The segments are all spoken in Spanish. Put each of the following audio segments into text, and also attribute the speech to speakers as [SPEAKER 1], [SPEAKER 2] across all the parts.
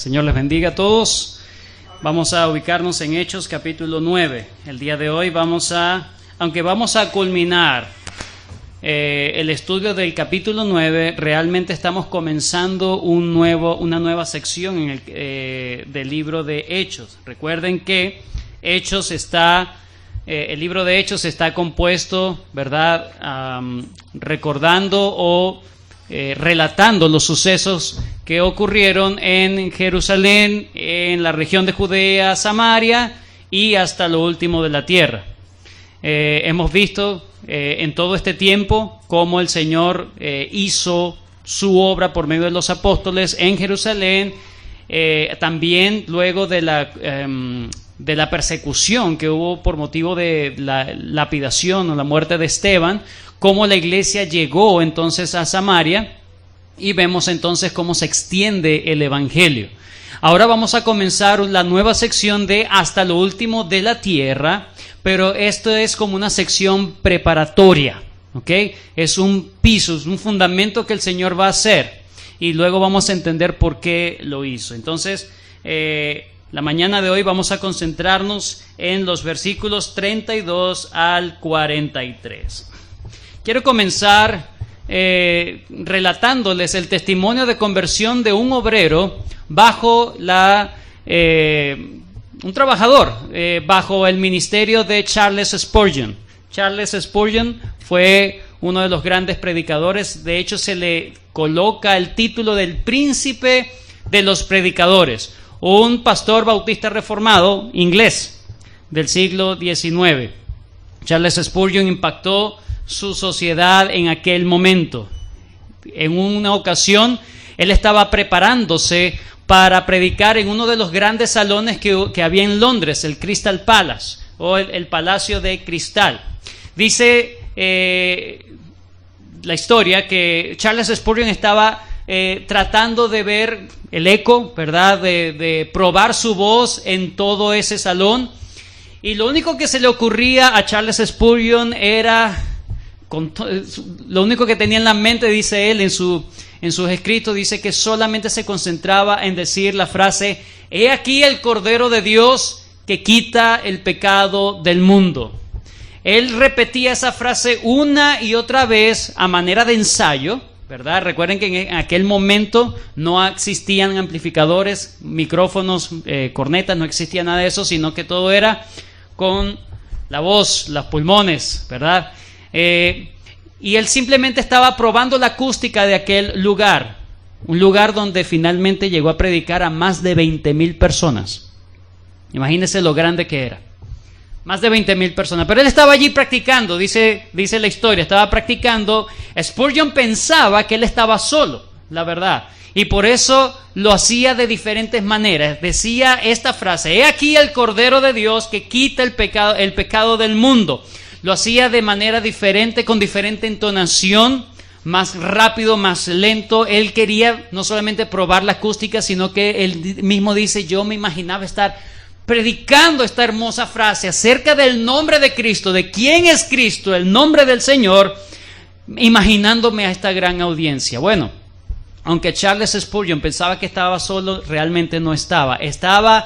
[SPEAKER 1] Señor les bendiga a todos. Vamos a ubicarnos en Hechos capítulo 9. El día de hoy aunque vamos a culminar el estudio del capítulo 9, realmente estamos comenzando una nueva sección del libro de Hechos. Recuerden que el libro de Hechos está compuesto, ¿verdad? Recordando o relatando los sucesos que ocurrieron en Jerusalén, en la región de Judea, Samaria y hasta lo último de la tierra. Hemos visto en todo este tiempo cómo el Señor hizo su obra por medio de los apóstoles en Jerusalén, también luego de la persecución que hubo por motivo de la lapidación o la muerte de Esteban, cómo la iglesia llegó entonces a Samaria, y vemos entonces cómo se extiende el evangelio. Ahora vamos a comenzar la nueva sección de hasta lo último de la tierra, pero esto es como una sección preparatoria, ¿ok? Es un piso, es un fundamento que el Señor va a hacer, y luego vamos a entender por qué lo hizo. Entonces, la mañana de hoy vamos a concentrarnos en los versículos 32 al 43. Quiero comenzar relatándoles el testimonio de conversión de un obrero bajo un trabajador bajo el ministerio de Charles Spurgeon. Charles Spurgeon fue uno de los grandes predicadores. De hecho, se le coloca el título del príncipe de los predicadores. Un pastor bautista reformado inglés del siglo XIX. Charles Spurgeon impactó su sociedad en aquel momento. En una ocasión, él estaba preparándose para predicar en uno de los grandes salones que había en Londres, el Crystal Palace, o el Palacio de Cristal. Dice la historia que Charles Spurgeon estaba tratando de ver el eco, ¿verdad? De probar su voz en todo ese salón. Y lo único que se le ocurría a Charles Spurgeon era, lo único que tenía en la mente, dice él en sus escritos, dice que solamente se concentraba en decir la frase: "He aquí el Cordero de Dios que quita el pecado del mundo". Él repetía esa frase una y otra vez a manera de ensayo, ¿verdad? Recuerden que en aquel momento no existían amplificadores, micrófonos, cornetas, no existía nada de eso, sino que todo era con la voz, los pulmones, ¿verdad? Y él simplemente estaba probando la acústica de aquel lugar, un lugar donde finalmente llegó a predicar a más de 20,000 personas. Imagínense lo grande que era. Más de 20,000 personas. Pero él estaba allí practicando, dice la historia, estaba practicando. Spurgeon pensaba que él estaba solo, la verdad. Y por eso lo hacía de diferentes maneras. Decía esta frase: "He aquí el Cordero de Dios que quita el pecado del mundo". Lo hacía de manera diferente, con diferente entonación, más rápido, más lento. Él quería no solamente probar la acústica, sino que él mismo dice: "Yo me imaginaba estar predicando esta hermosa frase acerca del nombre de Cristo, de quién es Cristo, el nombre del Señor, imaginándome a esta gran audiencia". Bueno, aunque Charles Spurgeon pensaba que estaba solo, realmente no estaba. Estaba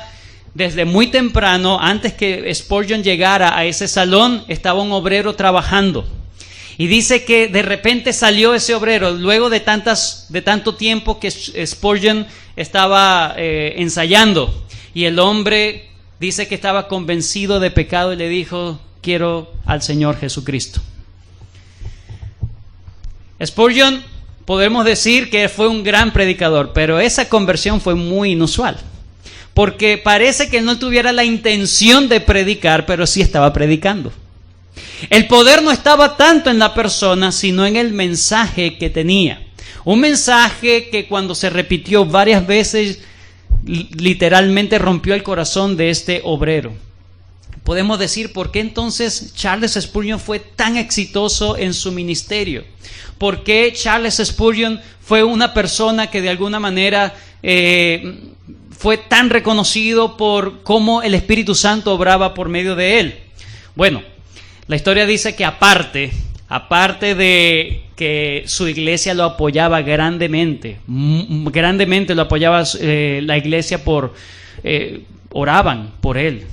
[SPEAKER 1] desde muy temprano, antes que Spurgeon llegara a ese salón, estaba un obrero trabajando. Y dice que de repente salió ese obrero, luego de tanto tiempo que Spurgeon estaba ensayando. Y el hombre dice que estaba convencido de pecado y le dijo: "Quiero al Señor Jesucristo". Spurgeon, podemos decir que fue un gran predicador, pero esa conversión fue muy inusual. Porque parece que él no tuviera la intención de predicar, pero sí estaba predicando. El poder no estaba tanto en la persona, sino en el mensaje que tenía. Un mensaje que, cuando se repitió varias veces, literalmente rompió el corazón de este obrero. Podemos decir, ¿por qué entonces Charles Spurgeon fue tan exitoso en su ministerio? ¿Por qué Charles Spurgeon fue una persona que de alguna manera fue tan reconocido por cómo el Espíritu Santo obraba por medio de él? Bueno, la historia dice que aparte aparte de que su iglesia lo apoyaba grandemente, grandemente lo apoyaba la iglesia oraban por él.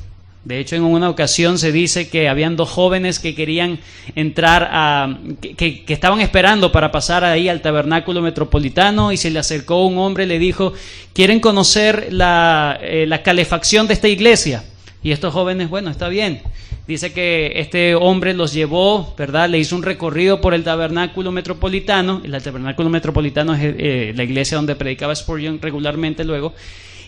[SPEAKER 1] De hecho, en una ocasión se dice que habían 2 jóvenes que querían entrar que estaban esperando para pasar ahí al tabernáculo metropolitano, y se le acercó un hombre y le dijo: ¿quieren conocer la calefacción de esta iglesia? Y estos jóvenes, bueno, está bien. Dice que este hombre los llevó, ¿verdad? Le hizo un recorrido por el tabernáculo metropolitano. El tabernáculo metropolitano es la iglesia donde predicaba Spurgeon regularmente luego.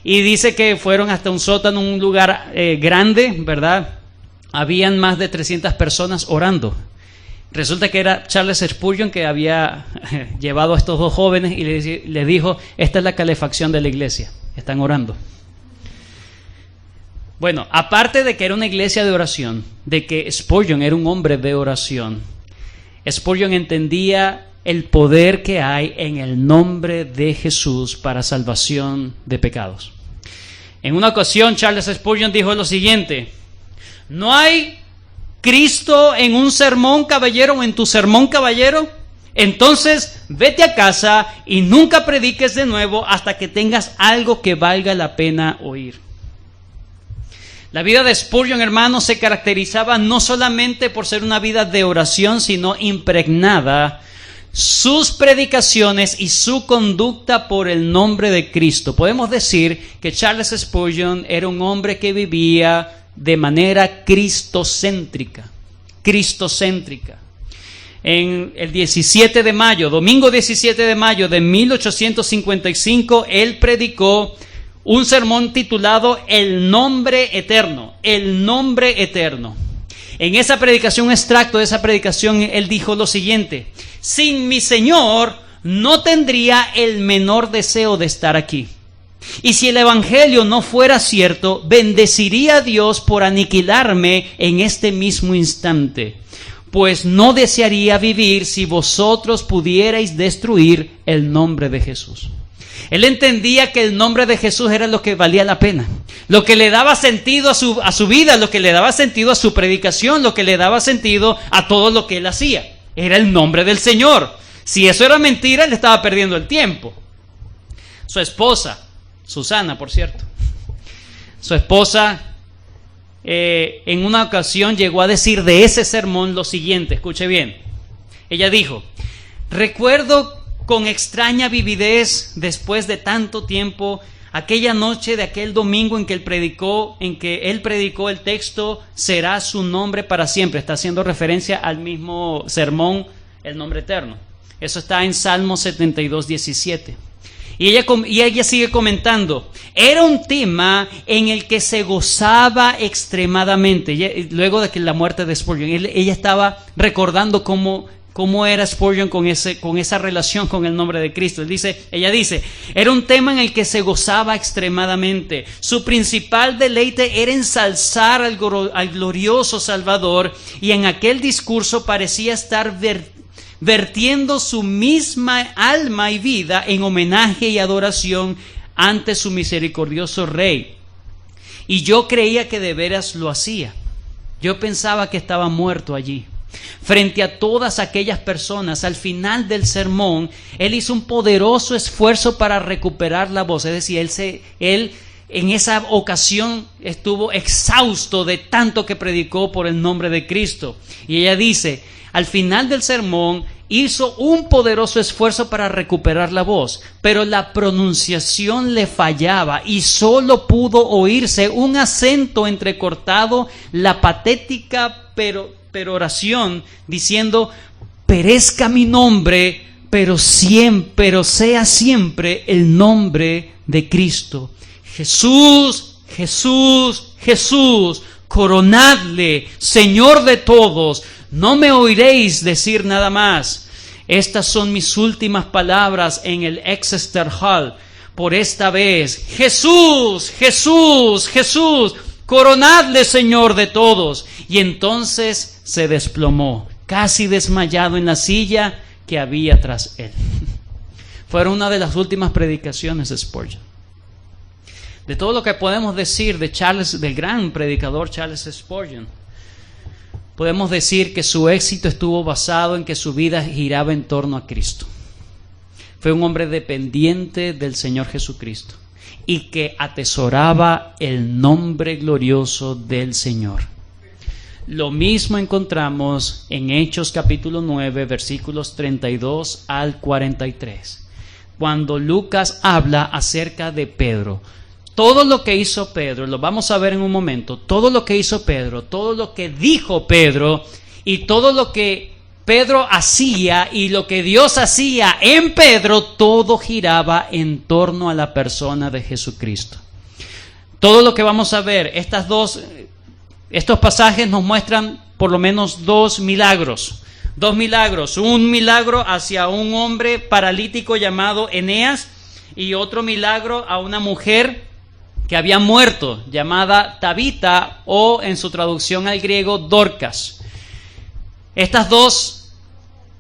[SPEAKER 1] Y dice que fueron hasta un sótano, un lugar grande, ¿verdad? Habían más de 300 personas orando. Resulta que era Charles Spurgeon que había llevado a estos 2 jóvenes y les dijo: esta es la calefacción de la iglesia, están orando. Bueno, aparte de que era una iglesia de oración, de que Spurgeon era un hombre de oración, Spurgeon entendía el poder que hay en el nombre de Jesús para salvación de pecados. En una ocasión, Charles Spurgeon dijo lo siguiente: ¿no hay Cristo en un sermón, caballero, o en tu sermón, caballero? Entonces vete a casa y nunca prediques de nuevo hasta que tengas algo que valga la pena oír. La vida de Spurgeon, hermanos, se caracterizaba no solamente por ser una vida de oración, sino impregnada sus predicaciones y su conducta por el nombre de Cristo. Podemos decir que Charles Spurgeon era un hombre que vivía de manera cristocéntrica. En el 17 de mayo, domingo 17 de mayo de 1855, él predicó un sermón titulado El Nombre Eterno. El Nombre Eterno. En esa predicación, un extracto de esa predicación, él dijo lo siguiente: sin mi Señor no tendría el menor deseo de estar aquí. Y si el evangelio no fuera cierto, bendeciría a Dios por aniquilarme en este mismo instante, pues no desearía vivir si vosotros pudierais destruir el nombre de Jesús. Él entendía que el nombre de Jesús era lo que valía la pena, lo que le daba sentido a su vida, lo que le daba sentido a su predicación, lo que le daba sentido a todo lo que él hacía. Era el nombre del Señor. Si eso era mentira, él estaba perdiendo el tiempo. Su esposa, Susana, por cierto, su esposa en una ocasión llegó a decir de ese sermón lo siguiente, escuche bien. Ella dijo: recuerdo con extraña vividez, después de tanto tiempo, aquella noche de aquel domingo en que él predicó el texto "será su nombre para siempre". Está haciendo referencia al mismo sermón, el nombre eterno. Eso está en Salmo 72, 17. Y ella sigue comentando: era un tema en el que se gozaba extremadamente. Luego de que la muerte de Spurgeon, ella estaba recordando cómo era Spurgeon con esa relación con el nombre de Cristo. Ella dice: era un tema en el que se gozaba extremadamente. Su principal deleite era ensalzar al glorioso Salvador, y en aquel discurso parecía estar vertiendo su misma alma y vida en homenaje y adoración ante su misericordioso Rey. Y yo creía que de veras lo hacía. Yo pensaba que estaba muerto allí. Frente a todas aquellas personas, al final del sermón, él hizo un poderoso esfuerzo para recuperar la voz. Es decir, él en esa ocasión estuvo exhausto de tanto que predicó por el nombre de Cristo. Y ella dice: al final del sermón hizo un poderoso esfuerzo para recuperar la voz, pero la pronunciación le fallaba y solo pudo oírse un acento entrecortado, la patética peroración diciendo: perezca mi nombre, pero sea siempre el nombre de Cristo. Jesús, Jesús, Jesús, coronadle, Señor de todos. No me oiréis decir nada más. Estas son mis últimas palabras en el Exeter Hall. Por esta vez, Jesús, Jesús, Jesús, coronadle, Señor de todos. Y entonces se desplomó, casi desmayado en la silla que había tras él. Fue una de las últimas predicaciones de Spurgeon. De todo lo que podemos decir del gran predicador Charles Spurgeon, podemos decir que su éxito estuvo basado en que su vida giraba en torno a Cristo. Fue un hombre dependiente del Señor Jesucristo y que atesoraba el nombre glorioso del Señor. Lo mismo encontramos en Hechos capítulo 9, versículos 32 al 43, cuando Lucas habla acerca de Pedro. Todo lo que hizo Pedro, lo vamos a ver en un momento, todo lo que hizo Pedro, todo lo que dijo Pedro y todo lo que Pedro hacía y lo que Dios hacía en Pedro, todo giraba en torno a la persona de Jesucristo. Todo lo que vamos a ver, estos pasajes nos muestran por lo menos dos milagros. Un milagro hacia un hombre paralítico llamado Eneas y otro milagro a una mujer que había muerto, llamada Tabita, o en su traducción al griego, Dorcas. Estas dos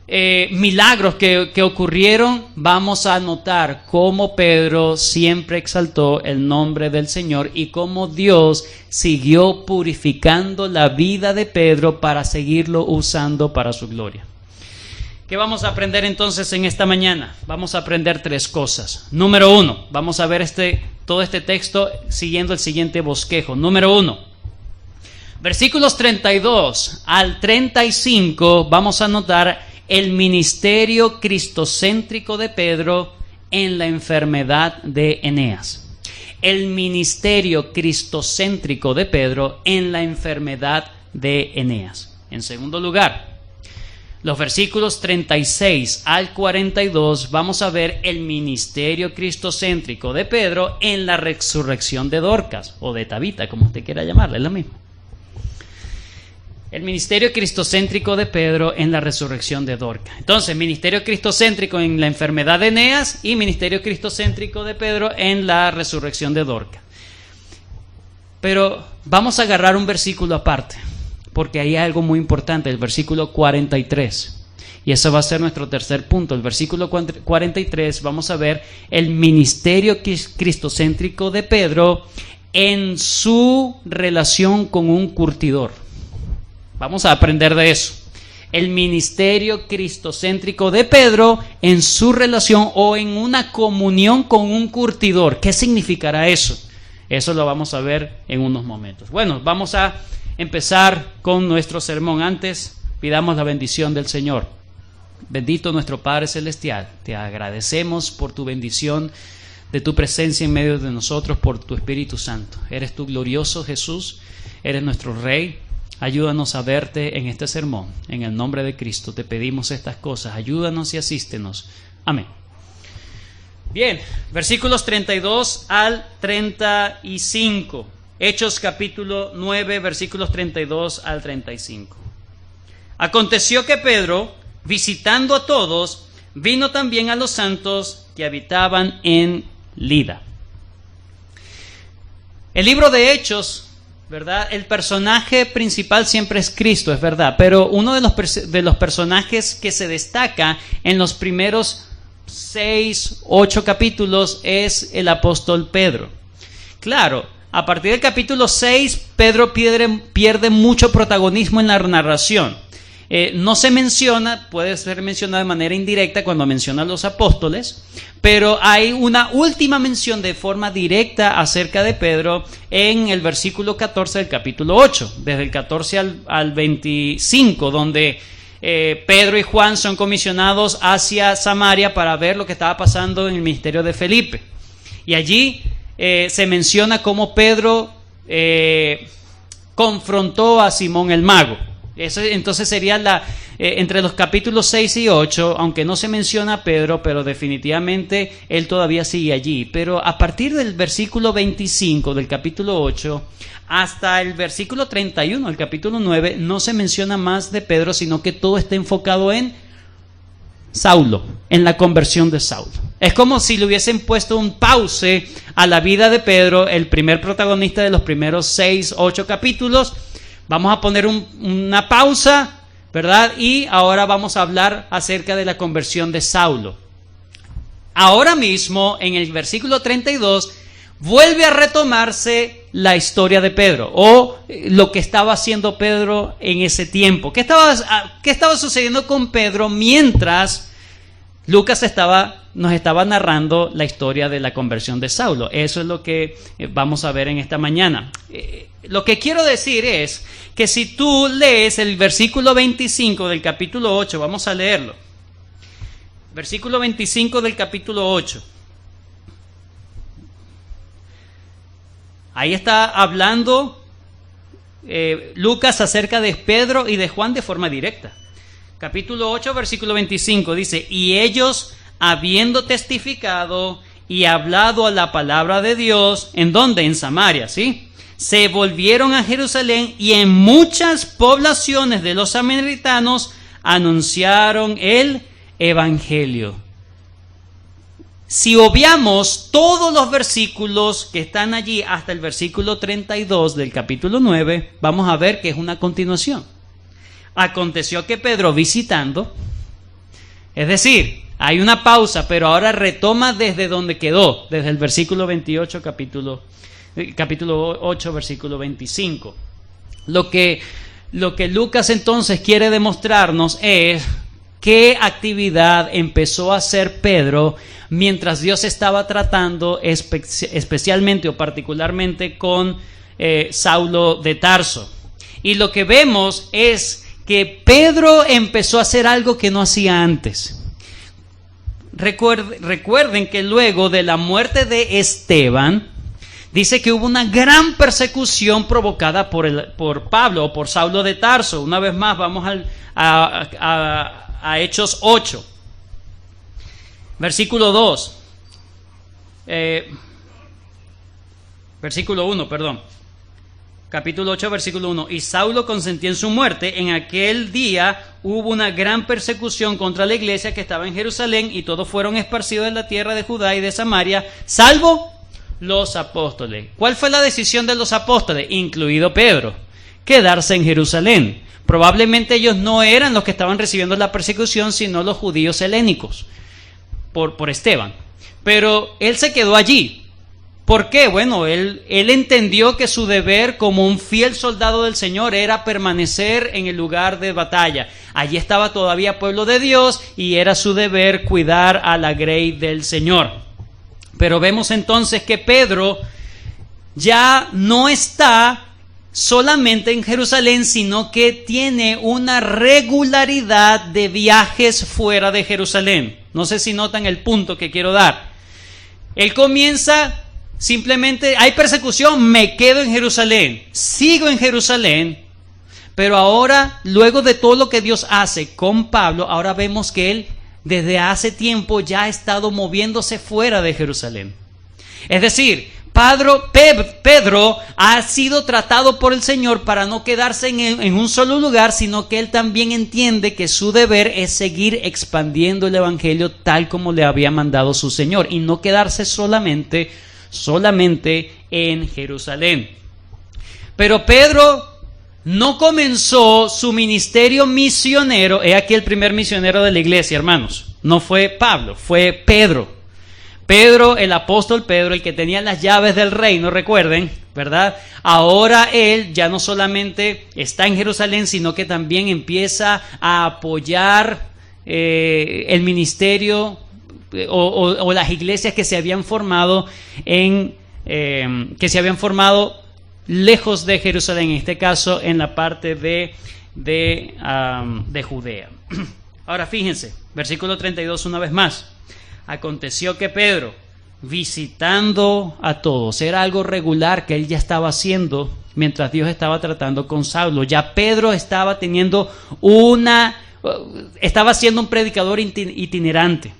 [SPEAKER 1] milagros que ocurrieron, vamos a notar cómo Pedro siempre exaltó el nombre del Señor y cómo Dios siguió purificando la vida de Pedro para seguirlo usando para su gloria. ¿Qué vamos a aprender entonces en esta mañana? Vamos a aprender tres cosas. Número uno, vamos a ver todo este texto siguiendo el siguiente bosquejo. Número uno, versículos 32 al 35, vamos a notar el ministerio cristocéntrico de Pedro en la enfermedad de Eneas. El ministerio cristocéntrico de Pedro en la enfermedad de Eneas. En segundo lugar, los versículos 36 al 42, vamos a ver el ministerio cristocéntrico de Pedro en la resurrección de Dorcas, o de Tabita, como usted quiera llamarla, es lo mismo. El ministerio cristocéntrico de Pedro en la resurrección de Dorcas. Entonces, ministerio cristocéntrico en la enfermedad de Eneas y ministerio cristocéntrico de Pedro en la resurrección de Dorcas. Pero vamos a agarrar un versículo aparte, porque ahí hay algo muy importante, el versículo 43. Y eso va a ser nuestro tercer punto. El versículo 43, vamos a ver el ministerio cristocéntrico de Pedro en su relación con un curtidor. Vamos a aprender de eso. El ministerio cristocéntrico de Pedro en su relación o en una comunión con un curtidor. ¿Qué significará eso? Eso lo vamos a ver en unos momentos. Bueno, vamos a empezar con nuestro sermón. Antes, pidamos la bendición del Señor. Bendito nuestro Padre Celestial, te agradecemos por tu bendición, de tu presencia en medio de nosotros, por tu Espíritu Santo. Eres tu glorioso Jesús, eres nuestro Rey. Ayúdanos a verte en este sermón. En el nombre de Cristo te pedimos estas cosas. Ayúdanos y asístenos. Amén. Bien, versículos 32 al 35. Hechos capítulo 9, versículos 32 al 35. Aconteció que Pedro, visitando a todos, vino también a los santos que habitaban en Lida. El libro de Hechos, ¿verdad? El personaje principal siempre es Cristo, es verdad, pero uno de los personajes que se destaca en los primeros 6, 8 capítulos es el apóstol Pedro. Claro, a partir del capítulo 6, Pedro pierde mucho protagonismo en la narración. No se menciona, puede ser mencionado de manera indirecta cuando menciona a los apóstoles, pero hay una última mención de forma directa acerca de Pedro en el versículo 14 del capítulo 8, desde el 14 al 25, donde Pedro y Juan son comisionados hacia Samaria para ver lo que estaba pasando en el ministerio de Felipe. Y allí se menciona cómo Pedro confrontó a Simón el mago. Eso entonces sería entre los capítulos 6 y 8, aunque no se menciona a Pedro, pero definitivamente él todavía sigue allí. Pero a partir del versículo 25 del capítulo 8 hasta el versículo 31 del capítulo 9 no se menciona más de Pedro, sino que todo está enfocado en Saulo, en la conversión de Saulo. Es como si le hubiesen puesto un pause a la vida de Pedro, el primer protagonista de los primeros 6, 8 capítulos. Vamos a poner una pausa, ¿verdad? Y ahora vamos a hablar acerca de la conversión de Saulo. Ahora mismo, en el versículo 32, vuelve a retomarse la historia de Pedro o lo que estaba haciendo Pedro en ese tiempo. ¿Qué estaba sucediendo con Pedro mientras Lucas nos estaba narrando la historia de la conversión de Saulo? Eso es lo que vamos a ver en esta mañana. Lo que quiero decir es que si tú lees el versículo 25 del capítulo 8, vamos a leerlo. Versículo 25 del capítulo 8. Ahí está hablando Lucas acerca de Pedro y de Juan de forma directa. Capítulo 8, versículo 25 dice: y ellos, habiendo testificado y hablado a la palabra de Dios, ¿en dónde? En Samaria, ¿sí? Se volvieron a Jerusalén y en muchas poblaciones de los samaritanos anunciaron el evangelio. Si obviamos todos los versículos que están allí hasta el versículo 32 del capítulo 9, vamos a ver que es una continuación. Aconteció que Pedro, visitando, es decir, hay una pausa, pero ahora retoma desde donde quedó, desde el versículo 28, capítulo 8, versículo 25. Lo que Lucas entonces quiere demostrarnos es qué actividad empezó a hacer Pedro mientras Dios estaba tratando especialmente o particularmente con Saulo de Tarso. Y lo que vemos es que Pedro empezó a hacer algo que no hacía antes. Recuerden que luego de la muerte de Esteban, dice que hubo una gran persecución provocada por Pablo o por Saulo de Tarso. Una vez más, vamos a Hechos 8. Versículo 2. Versículo 1, perdón. Capítulo 8, versículo 1. Y Saulo consentía en su muerte. En aquel día hubo una gran persecución contra la iglesia que estaba en Jerusalén, y todos fueron esparcidos en la tierra de Judá y de Samaria, salvo los apóstoles. ¿Cuál fue la decisión de los apóstoles, incluido Pedro? Quedarse en Jerusalén. Probablemente ellos no eran los que estaban recibiendo la persecución, sino los judíos helénicos por Esteban. Pero él se quedó allí. ¿Por qué? Bueno, él entendió que su deber como un fiel soldado del Señor era permanecer en el lugar de batalla. Allí estaba todavía pueblo de Dios y era su deber cuidar a la grey del Señor. Pero vemos entonces que Pedro ya no está solamente en Jerusalén, sino que tiene una regularidad de viajes fuera de Jerusalén. No sé si notan el punto que quiero dar. Él comienza simplemente, hay persecución, me quedo en Jerusalén, sigo en Jerusalén, pero ahora, luego de todo lo que Dios hace con Pablo, ahora vemos que él desde hace tiempo ya ha estado moviéndose fuera de Jerusalén. Es decir, Pedro ha sido tratado por el Señor para no quedarse en un solo lugar, sino que él también entiende que su deber es seguir expandiendo el evangelio tal como le había mandado su Señor y no quedarse solamente en Jerusalén. Pero Pedro no comenzó su ministerio misionero. He aquí el primer misionero de la iglesia, hermanos. No fue Pablo, fue Pedro. Pedro, el apóstol Pedro, el que tenía las llaves del reino, recuerden, ¿verdad? Ahora él ya no solamente está en Jerusalén, sino que también empieza a apoyar el ministerio o las iglesias que se habían formado lejos de Jerusalén, en este caso en la parte de Judea. Ahora fíjense, versículo 32 una vez más. Aconteció que Pedro, visitando a todos, era algo regular que él ya estaba haciendo mientras Dios estaba tratando con Saulo. Ya Pedro estaba haciendo un predicador itinerante.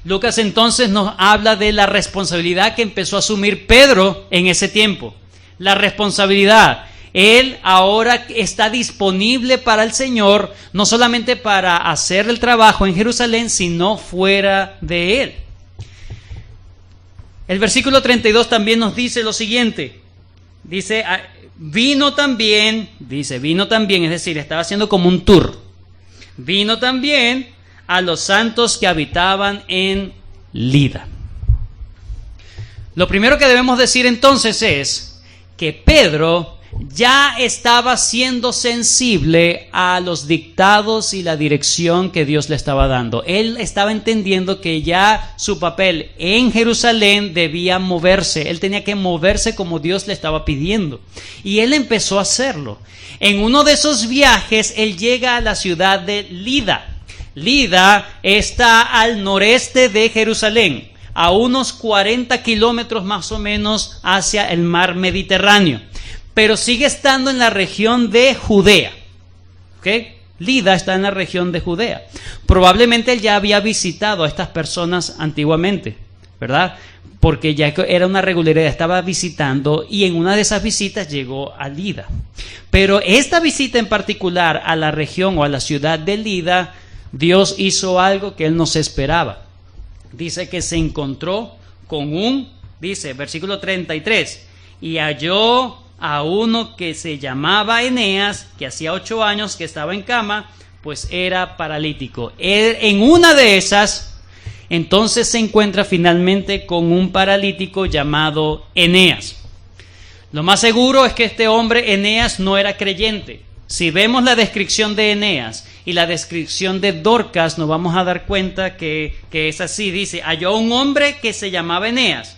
[SPEAKER 1] Lucas entonces nos habla de la responsabilidad que empezó a asumir Pedro en ese tiempo. La responsabilidad. Él ahora está disponible para el Señor, no solamente para hacer el trabajo en Jerusalén, sino fuera de él. El versículo 32 también nos dice lo siguiente. Dice, vino también, es decir, estaba haciendo como un tour. Vino también a los santos que habitaban en Lida. Lo primero que debemos decir entonces es que Pedro ya estaba siendo sensible a los dictados y la dirección que Dios le estaba dando. Él estaba entendiendo que ya su papel en Jerusalén debía moverse. Él tenía que moverse como Dios le estaba pidiendo. Y él empezó a hacerlo. En uno de esos viajes, él llega a la ciudad de Lida. Lida está al noreste de Jerusalén, a unos 40 kilómetros más o menos hacia el mar Mediterráneo. Pero sigue estando en la región de Judea. ¿Okay? Lida está en la región de Judea. Probablemente él ya había visitado a estas personas antiguamente, ¿verdad? Porque ya era una regularidad, estaba visitando y en una de esas visitas llegó a Lida. Pero esta visita en particular a la región o a la ciudad de Lida, Dios hizo algo que él no se esperaba. Dice que se encontró con dice, versículo 33, y halló a uno que se llamaba Eneas, que hacía 8 años que estaba en cama, pues era paralítico. En una de esas, entonces se encuentra finalmente con un paralítico llamado Eneas. Lo más seguro es que este hombre, Eneas, no era creyente. Si vemos la descripción de Eneas y la descripción de Dorcas, nos vamos a dar cuenta que es así. Dice, halló un hombre que se llamaba Eneas.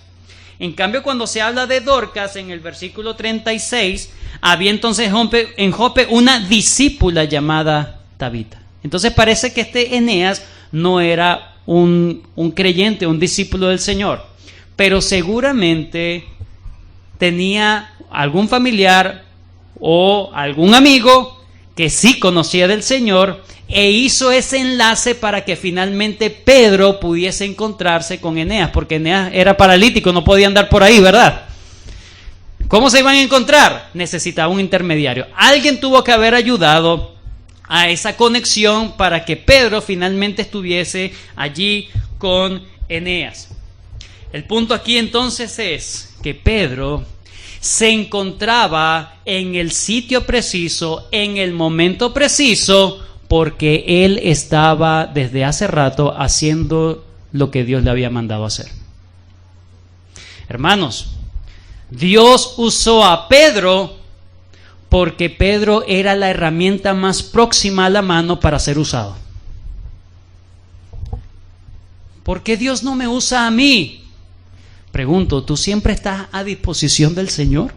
[SPEAKER 1] En cambio, cuando se habla de Dorcas, en el versículo 36, había entonces en Jope una discípula llamada Tabita. Entonces parece que este Eneas no era un creyente, un discípulo del Señor, pero seguramente tenía algún familiar o algún amigo que sí conocía del Señor e hizo ese enlace para que finalmente Pedro pudiese encontrarse con Eneas, porque Eneas era paralítico, no podía andar por ahí, ¿verdad? ¿Cómo se iban a encontrar? Necesitaba un intermediario. Alguien tuvo que haber ayudado a esa conexión para que Pedro finalmente estuviese allí con Eneas. El punto aquí entonces es que Pedro se encontraba en el sitio preciso, en el momento preciso, porque él estaba desde hace rato haciendo lo que Dios le había mandado hacer. Hermanos, Dios usó a Pedro porque Pedro era la herramienta más próxima a la mano para ser usado. ¿Por qué Dios no me usa a mí? Pregunto, ¿tú siempre estás a disposición del Señor?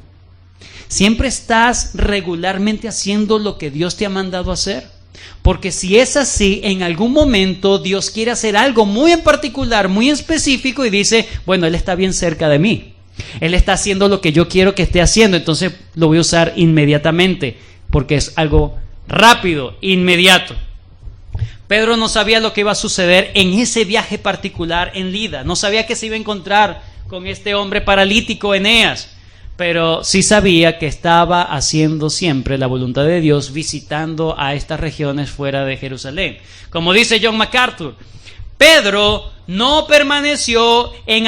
[SPEAKER 1] ¿Siempre estás regularmente haciendo lo que Dios te ha mandado hacer? Porque si es así, en algún momento Dios quiere hacer algo muy en particular, muy específico y dice, bueno, Él está bien cerca de mí. Él está haciendo lo que yo quiero que esté haciendo, entonces lo voy a usar inmediatamente, porque es algo rápido, inmediato. Pedro no sabía lo que iba a suceder en ese viaje particular en Lida. No sabía que se iba a encontrar con este hombre paralítico, Eneas. Pero sí sabía que estaba haciendo siempre la voluntad de Dios, visitando a estas regiones fuera de Jerusalén. Como dice John MacArthur, Pedro no permaneció en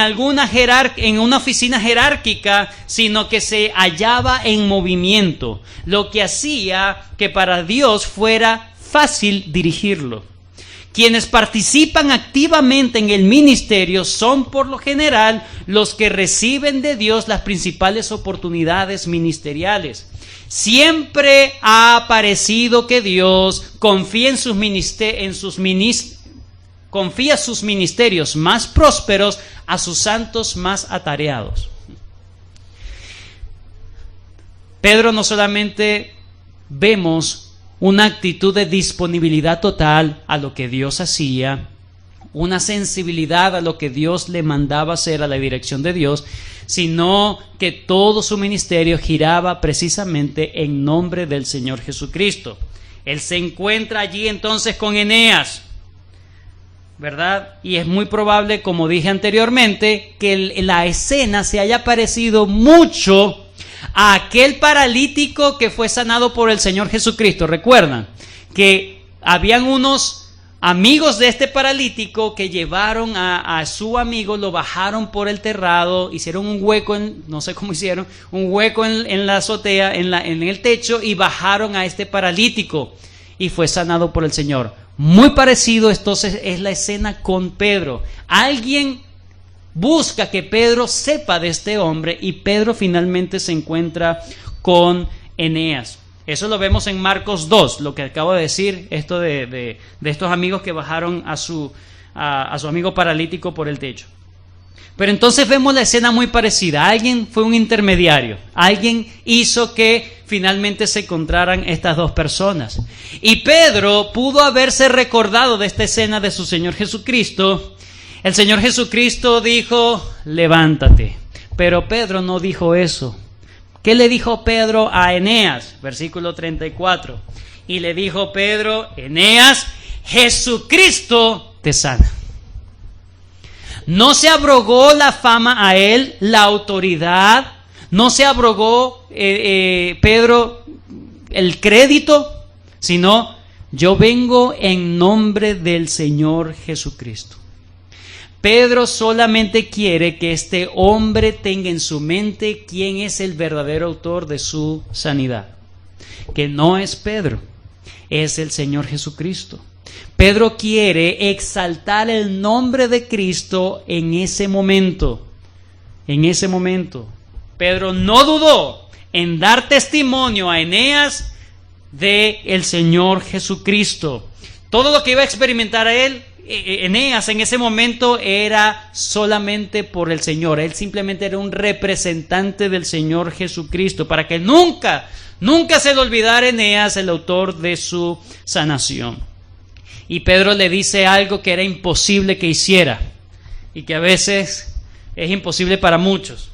[SPEAKER 1] una oficina jerárquica, sino que se hallaba en movimiento, lo que hacía que para Dios fuera fácil dirigirlo. Quienes participan activamente en el ministerio son por lo general los que reciben de Dios las principales oportunidades ministeriales. Siempre ha parecido que Dios confía sus ministerios más prósperos a sus santos más atareados. Pedro no solamente vemos una actitud de disponibilidad total a lo que Dios hacía, una sensibilidad a lo que Dios le mandaba hacer, a la dirección de Dios, sino que todo su ministerio giraba precisamente en nombre del Señor Jesucristo. Él se encuentra allí entonces con Eneas, ¿verdad? Y es muy probable, como dije anteriormente, que la escena se haya parecido mucho a aquel paralítico que fue sanado por el Señor Jesucristo. Recuerdan que habían unos amigos de este paralítico que llevaron a su amigo, lo bajaron por el terrado, hicieron un hueco, no sé cómo hicieron, un hueco en la azotea, en el techo, y bajaron a este paralítico y fue sanado por el Señor. Muy parecido entonces es la escena con Pedro. Alguien busca que Pedro sepa de este hombre y Pedro finalmente se encuentra con Eneas. Eso lo vemos en Marcos 2, lo que acabo de decir, esto de estos amigos que bajaron a su amigo paralítico por el techo. Pero entonces vemos la escena muy parecida. Alguien fue un intermediario, alguien hizo que finalmente se encontraran estas dos personas. Y Pedro pudo haberse recordado de esta escena de su Señor Jesucristo. El Señor Jesucristo dijo, levántate. Pero Pedro no dijo eso. ¿Qué le dijo Pedro a Eneas? Versículo 34. Y le dijo Pedro, Eneas, Jesucristo te sana. No se abrogó la fama a él, la autoridad, no se abrogó Pedro el crédito, sino yo vengo en nombre del Señor Jesucristo. Pedro solamente quiere que este hombre tenga en su mente quién es el verdadero autor de su sanidad. Que no es Pedro, es el Señor Jesucristo. Pedro quiere exaltar el nombre de Cristo en ese momento. En ese momento. Pedro no dudó en dar testimonio a Eneas de el Señor Jesucristo. Todo lo que iba a experimentar a él, Eneas en ese momento era solamente por el Señor. Él simplemente era un representante del Señor Jesucristo, para que nunca se le olvidara a Eneas el autor de su sanación. Y Pedro le dice algo que era imposible que hiciera y que a veces es imposible para muchos.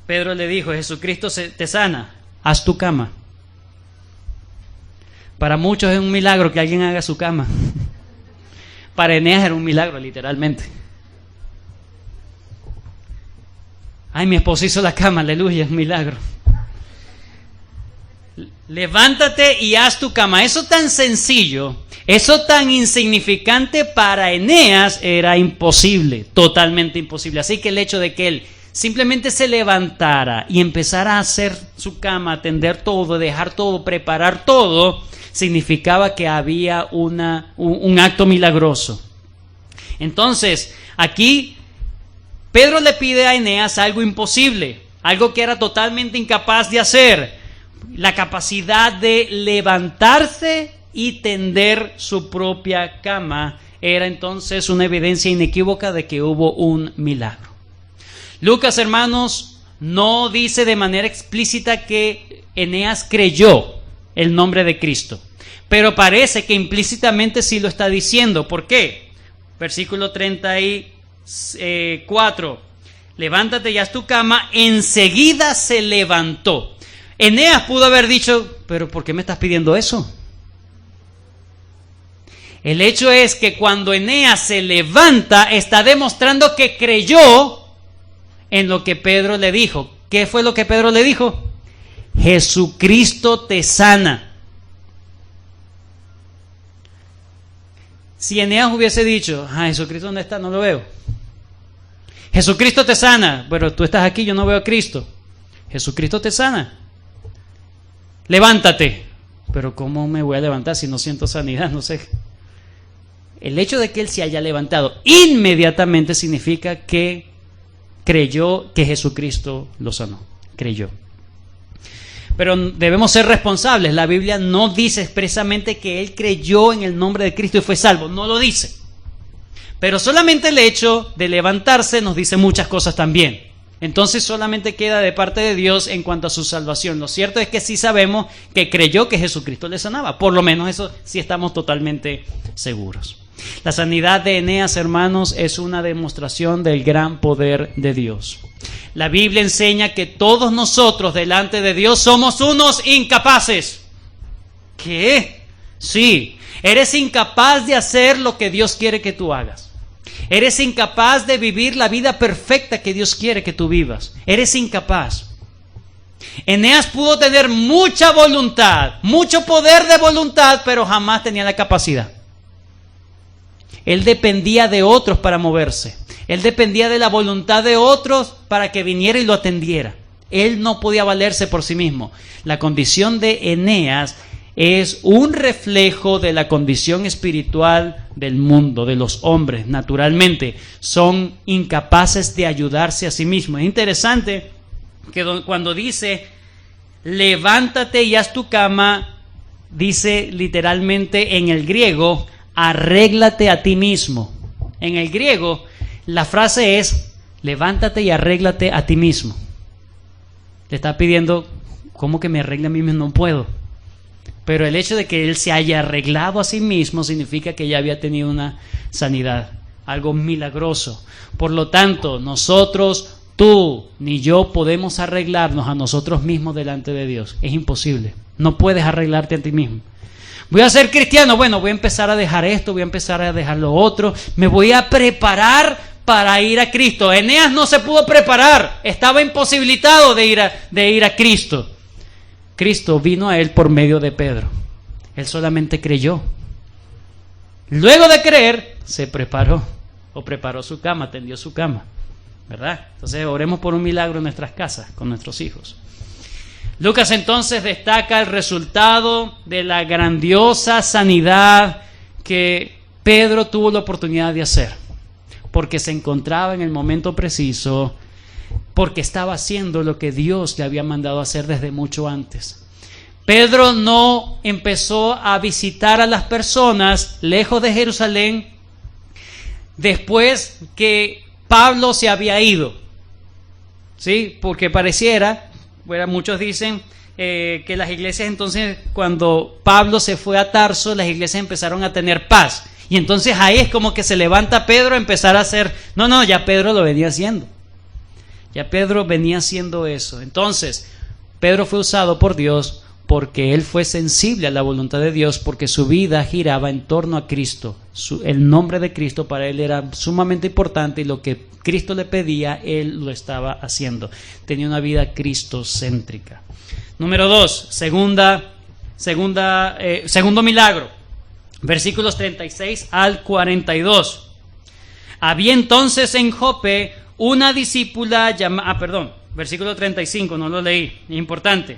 [SPEAKER 1] Pedro le dijo, Jesucristo te sana, haz tu cama. Para muchos es un milagro que alguien haga su cama. Para Eneas era un milagro, literalmente. Ay, mi esposo hizo la cama, aleluya, es un milagro. Levántate y haz tu cama. Eso tan sencillo, eso tan insignificante para Eneas era imposible, totalmente imposible. Así que el hecho de que él simplemente se levantara y empezara a hacer su cama, atender todo, dejar todo, preparar todo, significaba que había un acto milagroso. Entonces, aquí Pedro le pide a Eneas algo imposible, algo que era totalmente incapaz de hacer. La capacidad de levantarse y tender su propia cama era entonces una evidencia inequívoca de que hubo un milagro. Lucas, hermanos, no dice de manera explícita que Eneas creyó el nombre de Cristo, pero parece que implícitamente sí lo está diciendo. ¿Por qué? Versículo 34. Levántate y haz tu cama. Enseguida se levantó. Eneas pudo haber dicho, pero ¿por qué me estás pidiendo eso? El hecho es que cuando Eneas se levanta, está demostrando que creyó en lo que Pedro le dijo. ¿Qué fue lo que Pedro le dijo? Jesucristo te sana. Si Eneas hubiese dicho, Jesucristo ¿dónde está? No lo veo. Jesucristo te sana. Pero tú estás aquí, yo no veo a Cristo. Jesucristo te sana. Levántate. Pero ¿cómo me voy a levantar si no siento sanidad? No sé. El hecho de que él se haya levantado inmediatamente significa que creyó que Jesucristo lo sanó. Creyó. Pero debemos ser responsables. La Biblia no dice expresamente que él creyó en el nombre de Cristo y fue salvo. No lo dice. Pero solamente el hecho de levantarse nos dice muchas cosas también. Entonces solamente queda de parte de Dios en cuanto a su salvación. Lo cierto es que sí sabemos que creyó que Jesucristo le sanaba. Por lo menos eso sí estamos totalmente seguros. La sanidad de Eneas, hermanos, es una demostración del gran poder de Dios. La Biblia enseña que todos nosotros delante de Dios somos unos incapaces. ¿Qué? Sí, eres incapaz de hacer lo que Dios quiere que tú hagas. Eres incapaz de vivir la vida perfecta que Dios quiere que tú vivas. Eres incapaz. Eneas pudo tener mucha voluntad, mucho poder de voluntad, pero jamás tenía la capacidad. Él dependía de otros para moverse. Él dependía de la voluntad de otros para que viniera y lo atendiera. Él no podía valerse por sí mismo. La condición de Eneas es un reflejo de la condición espiritual del mundo, de los hombres. Naturalmente, son incapaces de ayudarse a sí mismos. Es interesante que cuando dice, levántate y haz tu cama, dice literalmente en el griego, arréglate a ti mismo. En el griego, la frase es, levántate y arréglate a ti mismo. Le está pidiendo, ¿cómo que me arregle a mí mismo? No puedo. Pero el hecho de que él se haya arreglado a sí mismo significa que ya había tenido una sanidad, algo milagroso. Por lo tanto, nosotros, tú ni yo podemos arreglarnos a nosotros mismos delante de Dios. Es imposible. No puedes arreglarte a ti mismo. Voy a ser cristiano. Bueno, voy a empezar a dejar esto, voy a empezar a dejar lo otro. Me voy a preparar para ir a Cristo. Eneas no se pudo preparar. Estaba imposibilitado de ir a Cristo. Cristo vino a él por medio de Pedro. Él solamente creyó. Luego de creer, se preparó. O preparó su cama, tendió su cama. ¿Verdad? Entonces oremos por un milagro en nuestras casas, con nuestros hijos. Lucas entonces destaca el resultado de la grandiosa sanidad que Pedro tuvo la oportunidad de hacer. Porque se encontraba en el momento preciso, porque estaba haciendo lo que Dios le había mandado hacer desde mucho antes. Pedro no empezó a visitar a las personas lejos de Jerusalén después que Pablo se había ido. ¿Sí? Porque pareciera, bueno, muchos dicen que las iglesias entonces, cuando Pablo se fue a Tarso, las iglesias empezaron a tener paz. Y entonces ahí es como que se levanta Pedro a empezar a hacer... No, ya Pedro lo venía haciendo. Ya Pedro venía haciendo eso. Entonces, Pedro fue usado por Dios porque él fue sensible a la voluntad de Dios, porque su vida giraba en torno a Cristo. El nombre de Cristo para él era sumamente importante y lo que Cristo le pedía, él lo estaba haciendo. Tenía una vida cristocéntrica. Número 2, segundo milagro. Versículos 36 al 42. Había entonces en Jope una discípula llamada... versículo 35, no lo leí, importante.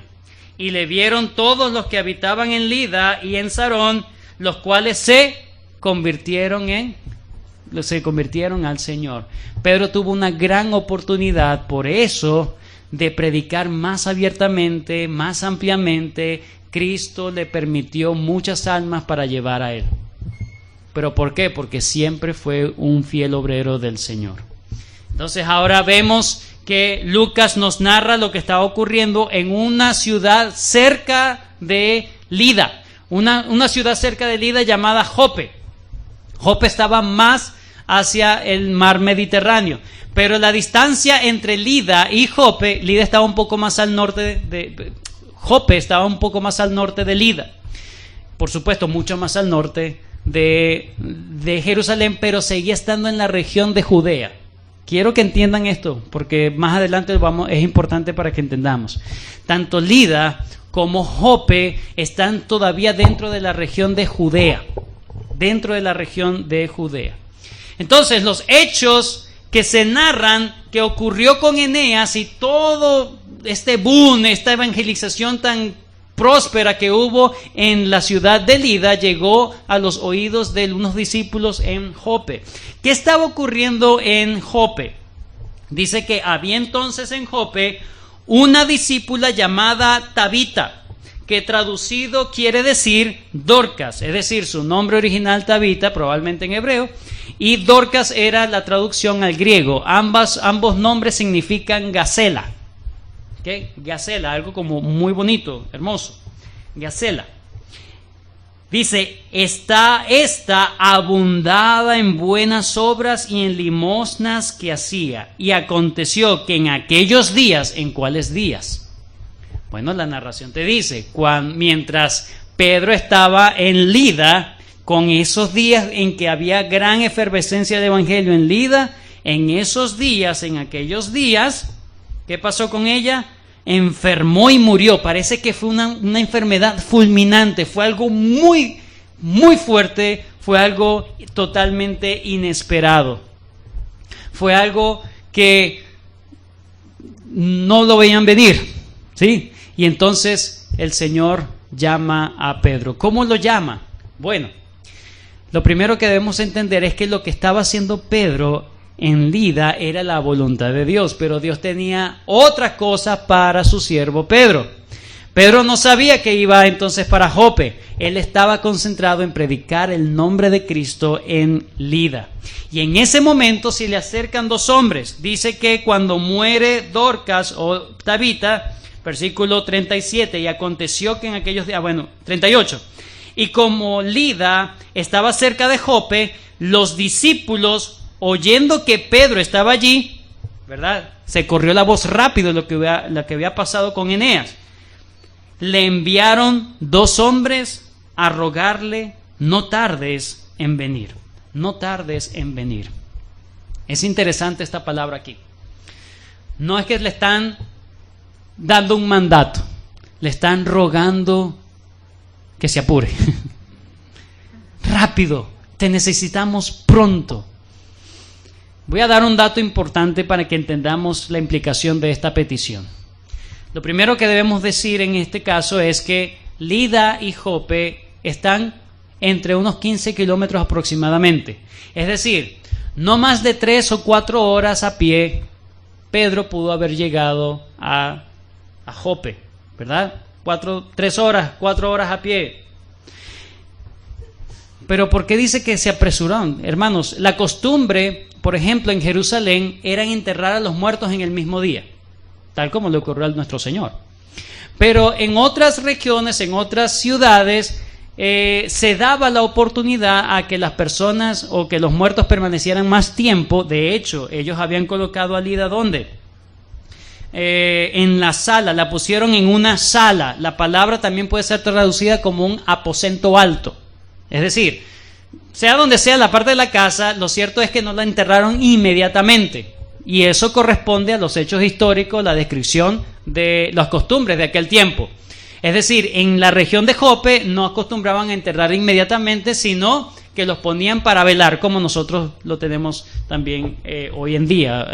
[SPEAKER 1] Y le vieron todos los que habitaban en Lida y en Sarón, los cuales se convirtieron al Señor. Pedro tuvo una gran oportunidad, por eso, de predicar más abiertamente, más ampliamente. Cristo le permitió muchas almas para llevar a él. ¿Pero por qué? Porque siempre fue un fiel obrero del Señor. Entonces ahora vemos que Lucas nos narra lo que estaba ocurriendo en una ciudad cerca de Lida. Una ciudad cerca de Lida llamada Jope. Jope estaba más hacia el mar Mediterráneo. Pero la distancia entre Lida y Jope, Lida estaba un poco más al norte Jope estaba un poco más al norte de Lida, por supuesto mucho más al norte de Jerusalén, pero seguía estando en la región de Judea. Quiero que entiendan esto, porque más adelante es importante para que entendamos. Tanto Lida como Jope están todavía dentro de la región de Judea, Entonces los hechos que se narran que ocurrió con Eneas y todo este boom, esta evangelización tan próspera que hubo en la ciudad de Lida, llegó a los oídos de unos discípulos en Jope. ¿Qué estaba ocurriendo en Jope? Dice que había entonces en Jope una discípula llamada Tabita, que traducido quiere decir Dorcas, es decir, su nombre original Tabita, probablemente en hebreo, y Dorcas era la traducción al griego. Ambos nombres significan gacela. ¿Okay? Gacela, algo como muy bonito, hermoso. Gacela. Dice, esta abundaba en buenas obras y en limosnas que hacía. Y aconteció que en aquellos días, ¿en cuáles días? Bueno, la narración te dice, mientras Pedro estaba en Lida, con esos días en que había gran efervescencia de evangelio en Lida, en aquellos días, ¿qué pasó con ella? Enfermó y murió. Parece que fue una enfermedad fulminante, fue algo muy, muy fuerte, fue algo totalmente inesperado. Fue algo que no lo veían venir, ¿sí? Y entonces el Señor llama a Pedro. ¿Cómo lo llama? Bueno, lo primero que debemos entender es que lo que estaba haciendo Pedro en Lida era la voluntad de Dios, pero Dios tenía otra cosa para su siervo Pedro. Pedro no sabía que iba entonces para Jope. Él estaba concentrado en predicar el nombre de Cristo en Lida. Y en ese momento se le acercan dos hombres. Dice que cuando muere Dorcas o Tabita, versículo 37, y aconteció que en aquellos días, 38, y como Lida estaba cerca de Jope, los discípulos, oyendo que Pedro estaba allí, ¿verdad? Se corrió la voz rápido lo que había pasado con Eneas. Le enviaron dos hombres a rogarle, no tardes en venir, no tardes en venir. Es interesante esta palabra aquí. No es que le están dando un mandato, le están rogando que se apure. Rápido, te necesitamos pronto. Voy a dar un dato importante para que entendamos la implicación de esta petición. Lo primero que debemos decir en este caso es que Lida y Jope están entre unos 15 kilómetros aproximadamente. Es decir, no más de 3 o 4 horas a pie, Pedro pudo haber llegado a Jope, ¿verdad? 4 horas a pie. Pero ¿por qué dice que se apresuraron? Hermanos, la costumbre, por ejemplo, en Jerusalén, era enterrar a los muertos en el mismo día, tal como le ocurrió a nuestro Señor. Pero en otras regiones, en otras ciudades, se daba la oportunidad a que las personas o que los muertos permanecieran más tiempo. De hecho, ellos habían colocado a Lida ¿dónde? En la sala, la pusieron en una sala. La palabra también puede ser traducida como un aposento alto. Es decir, sea donde sea la parte de la casa, lo cierto es que no la enterraron inmediatamente. Y eso corresponde a los hechos históricos, la descripción de las costumbres de aquel tiempo. Es decir, en la región de Jope no acostumbraban a enterrar inmediatamente, sino que los ponían para velar, como nosotros lo tenemos también hoy en día.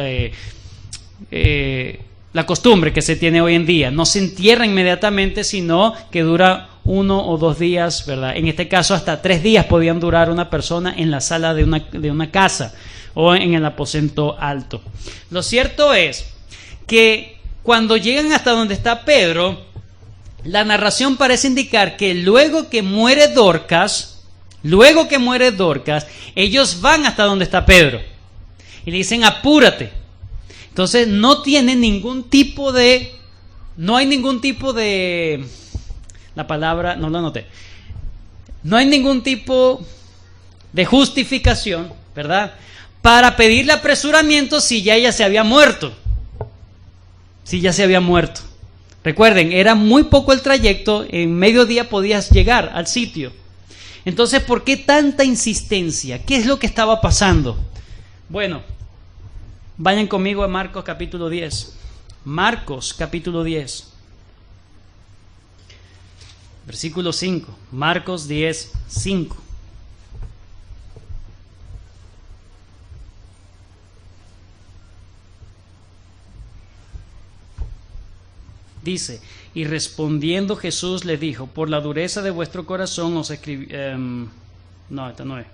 [SPEAKER 1] La costumbre que se tiene hoy en día. No se entierra inmediatamente, sino que dura 1 o 2 días, ¿verdad? En este caso, hasta 3 días podían durar una persona en la sala de una casa o en el aposento alto. Lo cierto es que cuando llegan hasta donde está Pedro, la narración parece indicar que luego que muere Dorcas, ellos van hasta donde está Pedro y le dicen apúrate. Entonces no hay ningún tipo de, la palabra, no lo anoté, no hay ningún tipo de justificación, ¿verdad?, para pedirle apresuramiento si ya ella se había muerto. Recuerden, era muy poco el trayecto, en mediodía podías llegar al sitio. Entonces, ¿por qué tanta insistencia? ¿Qué es lo que estaba pasando? Bueno, vayan conmigo a Marcos capítulo 10. Marcos capítulo 10. Versículo 5. Marcos 10, 5. Dice, y respondiendo Jesús les dijo, por la dureza de vuestro corazón os escribí... no, esta no es.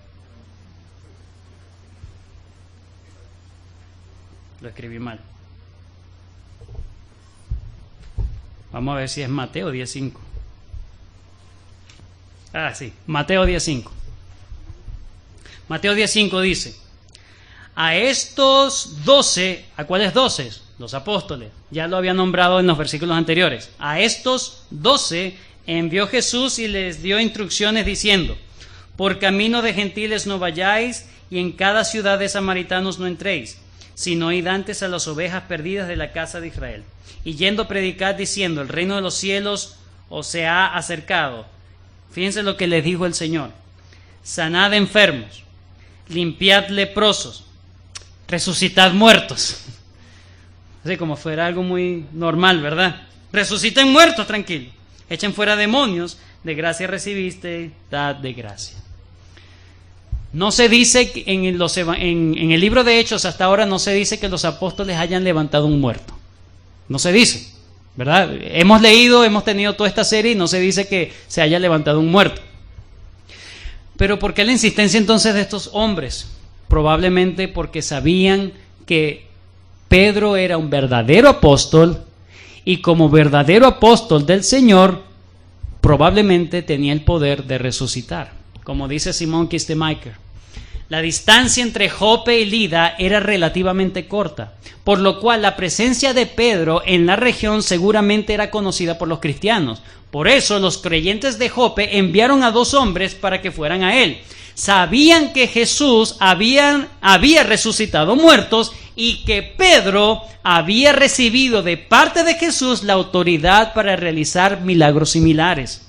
[SPEAKER 1] Lo escribí mal. Vamos a ver si es Mateo 10:5. Ah, sí, Mateo 10:5. Mateo 10:5 dice, a estos 12, ¿a cuáles 12? Los apóstoles, ya lo había nombrado en los versículos anteriores. A estos 12 envió Jesús y les dio instrucciones diciendo, por camino de gentiles no vayáis y en cada ciudad de samaritanos no entréis, sino id antes a las ovejas perdidas de la casa de Israel. Y yendo predicad diciendo, el reino de los cielos os se ha acercado. Fíjense lo que les dijo el Señor. Sanad enfermos, limpiad leprosos, resucitad muertos. Así como fuera algo muy normal, ¿verdad? Resuciten muertos, tranquilo. Echen fuera demonios, de gracia recibiste, dad de gracia. No se dice que en el libro de Hechos hasta ahora no se dice que los apóstoles hayan levantado un muerto. No se dice. ¿verdad? Hemos leído, hemos tenido toda esta serie y no se dice que se haya levantado un muerto. Pero ¿por qué la insistencia entonces de estos hombres? Probablemente porque sabían que Pedro era un verdadero apóstol y como verdadero apóstol del Señor, probablemente tenía el poder de resucitar. Como dice Simón Kistemaker, la distancia entre Jope y Lida era relativamente corta, por lo cual la presencia de Pedro en la región seguramente era conocida por los cristianos. Por eso los creyentes de Jope enviaron a 2 hombres para que fueran a él. Sabían que Jesús había resucitado muertos y que Pedro había recibido de parte de Jesús la autoridad para realizar milagros similares.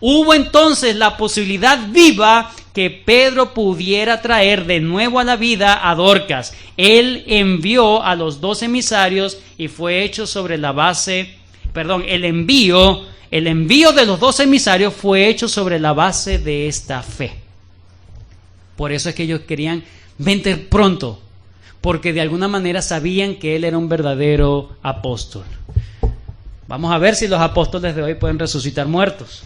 [SPEAKER 1] Hubo entonces la posibilidad viva que Pedro pudiera traer de nuevo a la vida a Dorcas. Él envió a los 2 emisarios y fue hecho sobre la base, el envío de los 2 emisarios fue hecho sobre la base de esta fe. Por eso es que ellos querían vente pronto, porque de alguna manera sabían que él era un verdadero apóstol. Vamos a ver si los apóstoles de hoy pueden resucitar muertos.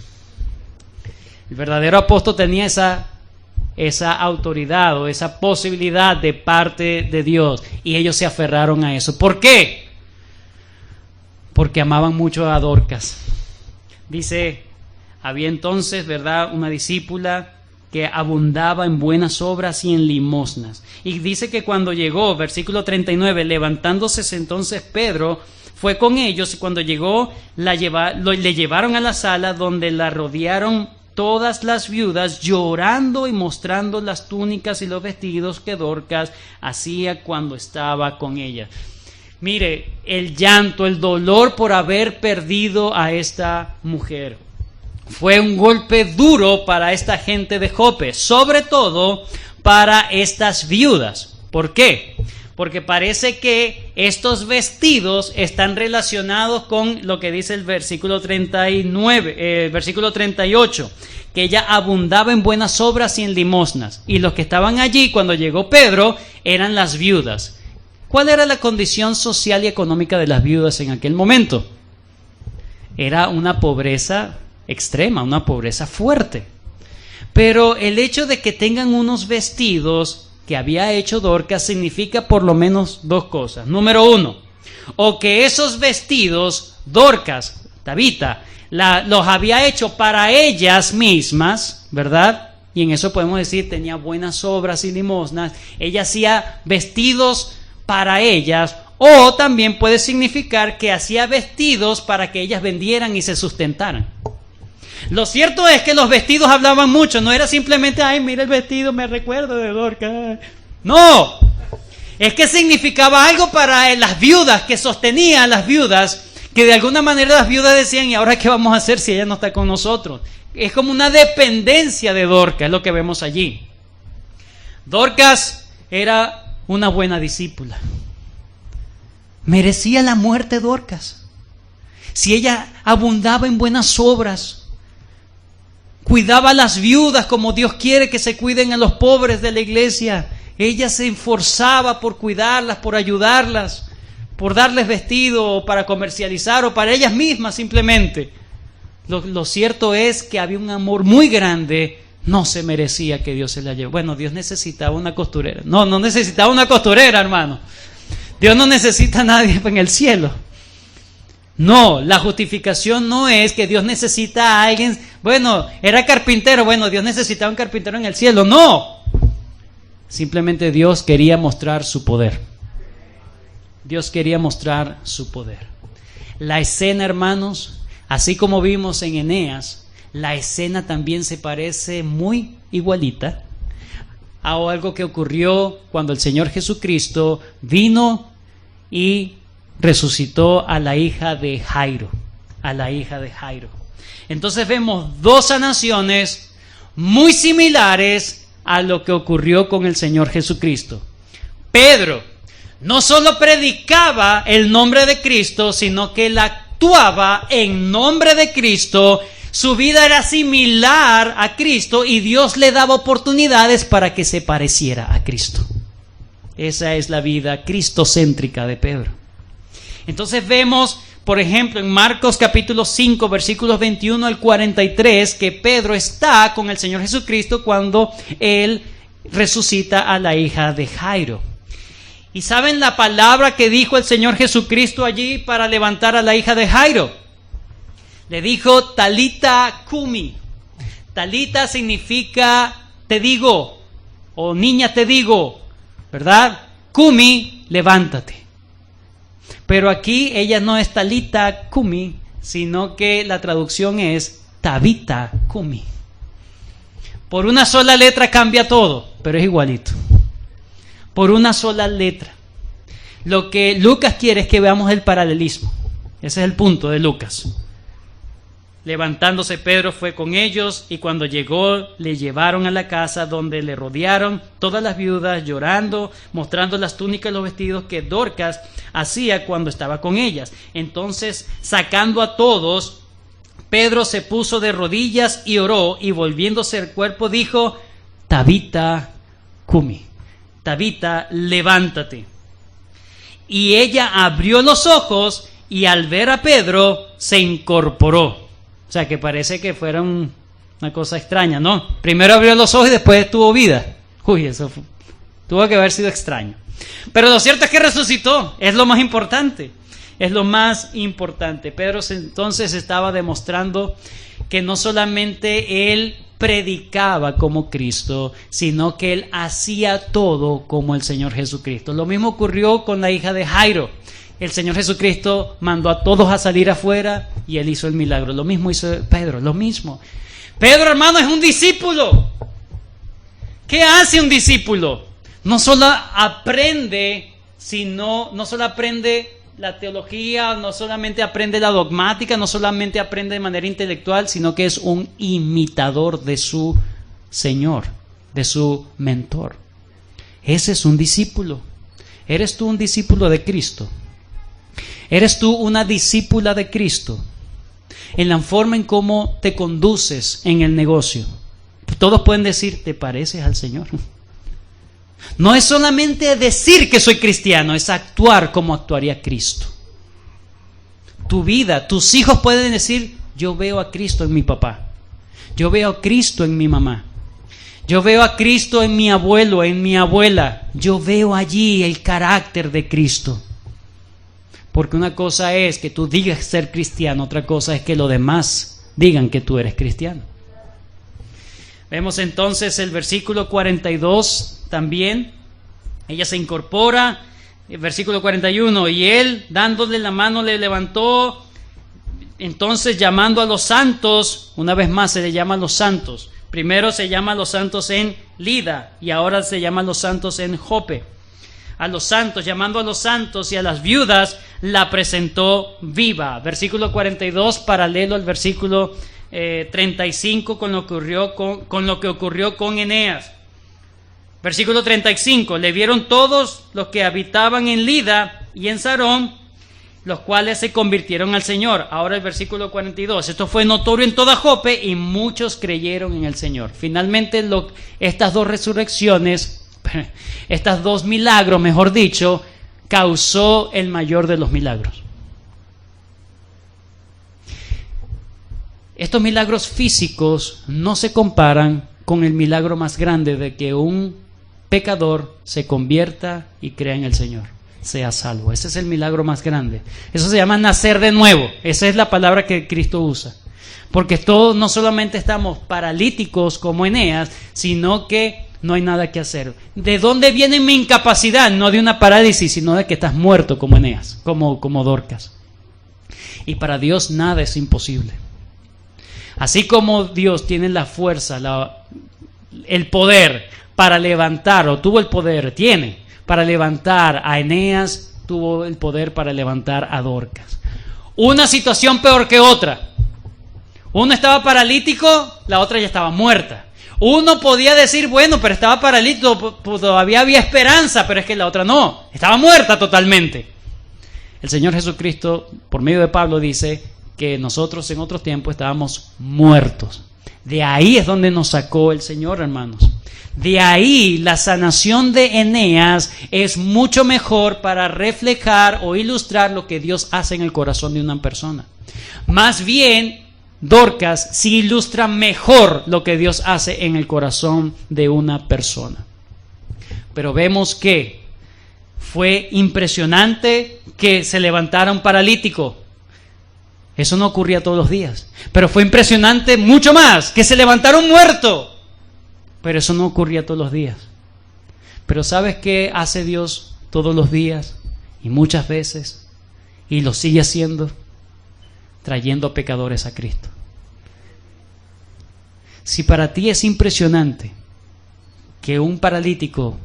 [SPEAKER 1] El verdadero apóstol tenía esa autoridad o esa posibilidad de parte de Dios y ellos se aferraron a eso. ¿Por qué? Porque amaban mucho a Dorcas. Dice, había entonces, ¿verdad?, una discípula que abundaba en buenas obras y en limosnas. Y dice que cuando llegó, versículo 39, levantándose entonces Pedro, fue con ellos y cuando llegó le llevaron a la sala donde la rodearon todas las viudas llorando y mostrando las túnicas y los vestidos que Dorcas hacía cuando estaba con ella. Mire, el llanto, el dolor por haber perdido a esta mujer. Fue un golpe duro para esta gente de Jope, sobre todo para estas viudas. ¿Por qué? Porque parece que estos vestidos están relacionados con lo que dice el versículo 38, que ella abundaba en buenas obras y en limosnas. Y los que estaban allí cuando llegó Pedro eran las viudas. ¿Cuál era la condición social y económica de las viudas en aquel momento? Era una pobreza extrema, una pobreza fuerte. Pero el hecho de que tengan unos vestidos que había hecho Dorcas significa por lo menos 2 cosas. Número 1, o que esos vestidos Dorcas, Tabita, los había hecho para ellas mismas, ¿verdad? Y en eso podemos decir, tenía buenas obras y limosnas. Ella hacía vestidos para ellas, o también puede significar que hacía vestidos para que ellas vendieran y se sustentaran. Lo cierto es que los vestidos hablaban mucho, no era simplemente, ay, mira el vestido, me recuerdo de Dorcas. No, es que significaba algo para las viudas, que sostenía a las viudas, que de alguna manera las viudas decían, ¿y ahora qué vamos a hacer si ella no está con nosotros? Es como una dependencia de Dorcas, es lo que vemos allí. Dorcas era una buena discípula. Merecía la muerte Dorcas. Si ella abundaba en buenas obras, cuidaba a las viudas como Dios quiere que se cuiden a los pobres de la iglesia. Ella se esforzaba por cuidarlas, por ayudarlas, por darles vestido, o para comercializar, o para ellas mismas simplemente. Lo cierto es que había un amor muy grande. No se merecía que Dios se la lleve. Bueno, Dios necesitaba una costurera. No necesitaba una costurera, hermano. Dios no necesita a nadie en el cielo. No, la justificación no es que Dios necesita a alguien. Bueno, era carpintero. Bueno, Dios necesitaba un carpintero en el cielo. No. Simplemente Dios quería mostrar su poder. Dios quería mostrar su poder. La escena, hermanos, así como vimos en Eneas, la escena también se parece muy igualita a algo que ocurrió cuando el Señor Jesucristo vino y resucitó a la hija de Jairo, Entonces vemos 2 sanaciones muy similares a lo que ocurrió con el Señor Jesucristo. Pedro no solo predicaba el nombre de Cristo, sino que él actuaba en nombre de Cristo. Su vida era similar a Cristo y Dios le daba oportunidades para que se pareciera a Cristo. Esa es la vida cristocéntrica de Pedro. Entonces vemos por ejemplo, en Marcos capítulo 5, versículos 21 al 43, que Pedro está con el Señor Jesucristo cuando Él resucita a la hija de Jairo. ¿Y saben la palabra que dijo el Señor Jesucristo allí para levantar a la hija de Jairo? Le dijo, Talita cumi. Talita significa te digo, o niña te digo, ¿verdad? Cumi, levántate. Pero aquí ella no es Talita cumi, sino que la traducción es Tabita cumi. Por una sola letra cambia todo, pero es igualito. Por una sola letra. Lo que Lucas quiere es que veamos el paralelismo. Ese es el punto de Lucas. Levantándose Pedro fue con ellos, y cuando llegó le llevaron a la casa, donde le rodearon todas las viudas llorando, mostrando las túnicas y los vestidos que Dorcas hacía cuando estaba con ellas. Entonces, sacando a todos, Pedro se puso de rodillas y oró, y volviéndose el cuerpo dijo, Tabita cumi. Tabita, levántate. Y ella abrió los ojos, y al ver a Pedro se incorporó. O sea, que parece que fuera una cosa extraña, ¿no? Primero abrió los ojos y después tuvo vida. Uy, tuvo que haber sido extraño. Pero lo cierto es que resucitó. Es lo más importante. Es lo más importante. Pedro entonces estaba demostrando que no solamente él predicaba como Cristo, sino que él hacía todo como el Señor Jesucristo. Lo mismo ocurrió con la hija de Jairo. El Señor Jesucristo mandó a todos a salir afuera y él hizo el milagro. Lo mismo hizo Pedro, lo mismo. Pedro, hermano, es un discípulo. ¿Qué hace un discípulo? No solo aprende, no solo aprende la teología, no solamente aprende la dogmática, no solamente aprende de manera intelectual, sino que es un imitador de su Señor, de su mentor. Ese es un discípulo. ¿Eres tú un discípulo de Cristo? ¿Eres tú una discípula de Cristo? En la forma en cómo te conduces en el negocio. Todos pueden decir, ¿te pareces al Señor? No es solamente decir que soy cristiano, es actuar como actuaría Cristo. Tu vida, tus hijos pueden decir, yo veo a Cristo en mi papá. Yo veo a Cristo en mi mamá. Yo veo a Cristo en mi abuelo, en mi abuela. Yo veo allí el carácter de Cristo. Porque una cosa es que tú digas ser cristiano, otra cosa es que los demás digan que tú eres cristiano. Vemos entonces el versículo 42 también. Ella se incorpora, el versículo 41, y él dándole la mano le levantó. Entonces, llamando a los santos, una vez más se le llama a los santos. Primero se llama a los santos en Lida y ahora se llama a los santos en Jope. A los santos, llamando a los santos y a las viudas, la presentó viva. Versículo 42, paralelo al versículo 35 con lo que ocurrió con Eneas. Versículo 35, le vieron todos los que habitaban en Lida y en Sarón, los cuales se convirtieron al Señor. Ahora el versículo 42, esto fue notorio en toda Jope y muchos creyeron en el Señor. Finalmente estas dos resurrecciones, estos dos milagros, mejor dicho, causó el mayor de los milagros. Estos milagros físicos no se comparan con el milagro más grande de que un pecador se convierta y crea en el Señor, sea salvo. Ese es el milagro más grande. Eso se llama nacer de nuevo. Esa es la palabra que Cristo usa. Porque todos no solamente estamos paralíticos como Eneas, sino que no hay nada que hacer. ¿De dónde viene mi incapacidad? No de una parálisis, sino de que estás muerto como Eneas, como Dorcas. Y para Dios nada es imposible. Así como Dios tiene la fuerza, el poder para levantar, o tuvo el poder, tiene, para levantar a Eneas, tuvo el poder para levantar a Dorcas. Una situación peor que otra. Uno estaba paralítico, la otra ya estaba muerta. Uno podía decir, bueno, pero estaba paralítico, todavía había esperanza, pero es que la otra no, estaba muerta totalmente. El Señor Jesucristo, por medio de Pablo, dice que nosotros en otros tiempos estábamos muertos. De ahí es donde nos sacó el Señor, hermanos. De ahí la sanación de Eneas es mucho mejor para reflejar o ilustrar lo que Dios hace en el corazón de una persona. Más bien, Dorcas sí ilustra mejor lo que Dios hace en el corazón de una persona. Pero vemos que fue impresionante que se levantara un paralítico. Eso no ocurría todos los días. Pero fue impresionante mucho más que se levantara un muerto. Pero eso no ocurría todos los días. Pero ¿sabes qué hace Dios todos los días y muchas veces? Y lo sigue haciendo, trayendo pecadores a Cristo. Si para ti es impresionante que un paralítico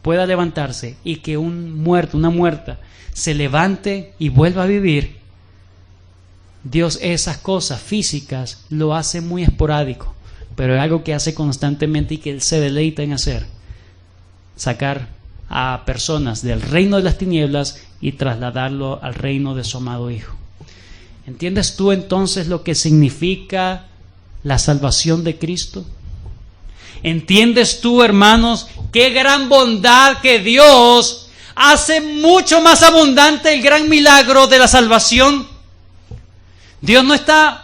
[SPEAKER 1] pueda levantarse y que un muerto, una muerta, se levante y vuelva a vivir, Dios esas cosas físicas lo hace muy esporádico. Pero es algo que hace constantemente y que Él se deleita en hacer. Sacar a personas del reino de las tinieblas y trasladarlo al reino de su amado Hijo. ¿Entiendes tú entonces lo que significa la salvación de Cristo? ¿Entiendes tú, hermanos, qué gran bondad que Dios hace mucho más abundante el gran milagro de la salvación? Dios no está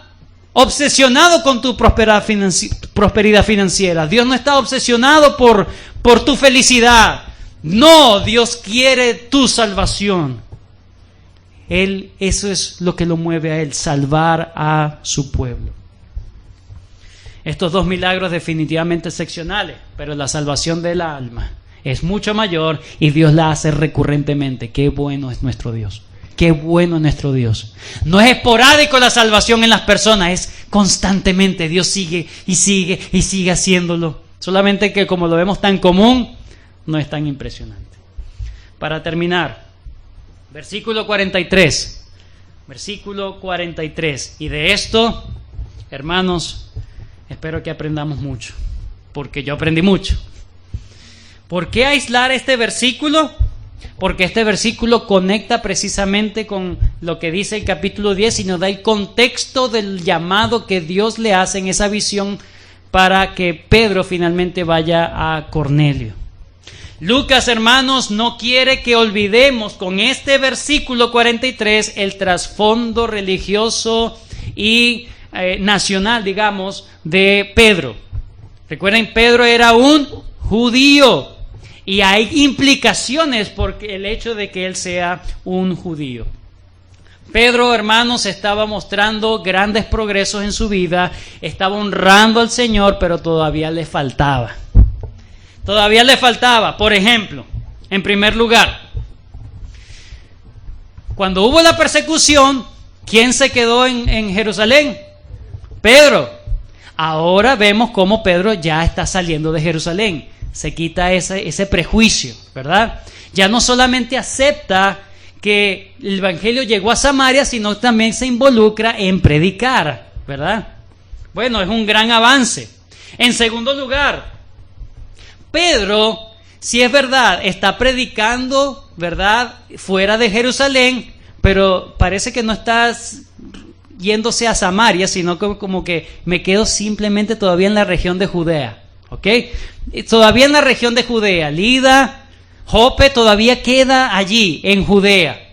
[SPEAKER 1] obsesionado con tu prosperidad financiera. Dios no está obsesionado por tu felicidad. No, Dios quiere tu salvación. Eso es lo que lo mueve a Él, salvar a su pueblo. Estos dos milagros definitivamente excepcionales, pero la salvación del alma es mucho mayor y Dios la hace recurrentemente. Qué bueno es nuestro Dios. Qué bueno es nuestro Dios. No es esporádico la salvación en las personas, es constantemente. Dios sigue y sigue y sigue haciéndolo. Solamente que como lo vemos tan común, no es tan impresionante. Para terminar, versículo 43. Versículo 43. Y de esto, hermanos, espero que aprendamos mucho, porque yo aprendí mucho. ¿Por qué aislar este versículo? Porque este versículo conecta precisamente con lo que dice el capítulo 10 y nos da el contexto del llamado que Dios le hace en esa visión para que Pedro finalmente vaya a Cornelio. Lucas, hermanos, no quiere que olvidemos con este versículo 43 el trasfondo religioso y nacional, digamos, de Pedro. Recuerden, Pedro era un judío. Y hay implicaciones por el hecho de que él sea un judío. Pedro, hermanos, estaba mostrando grandes progresos en su vida, estaba honrando al Señor, pero todavía le faltaba. Todavía le faltaba. Por ejemplo, en primer lugar, cuando hubo la persecución, ¿quién se quedó en Jerusalén? Pedro. Ahora vemos cómo Pedro ya está saliendo de Jerusalén. Se quita ese prejuicio, ¿verdad? Ya no solamente acepta que el evangelio llegó a Samaria, sino también se involucra en predicar, ¿verdad? Bueno, es un gran avance. En segundo lugar, Pedro, si es verdad, está predicando, ¿verdad?, fuera de Jerusalén, pero parece que no está yéndose a Samaria, sino como que me quedo simplemente todavía en la región de Judea. ¿Ok? Todavía en la región de Judea, Lida, Jope, todavía queda allí, en Judea.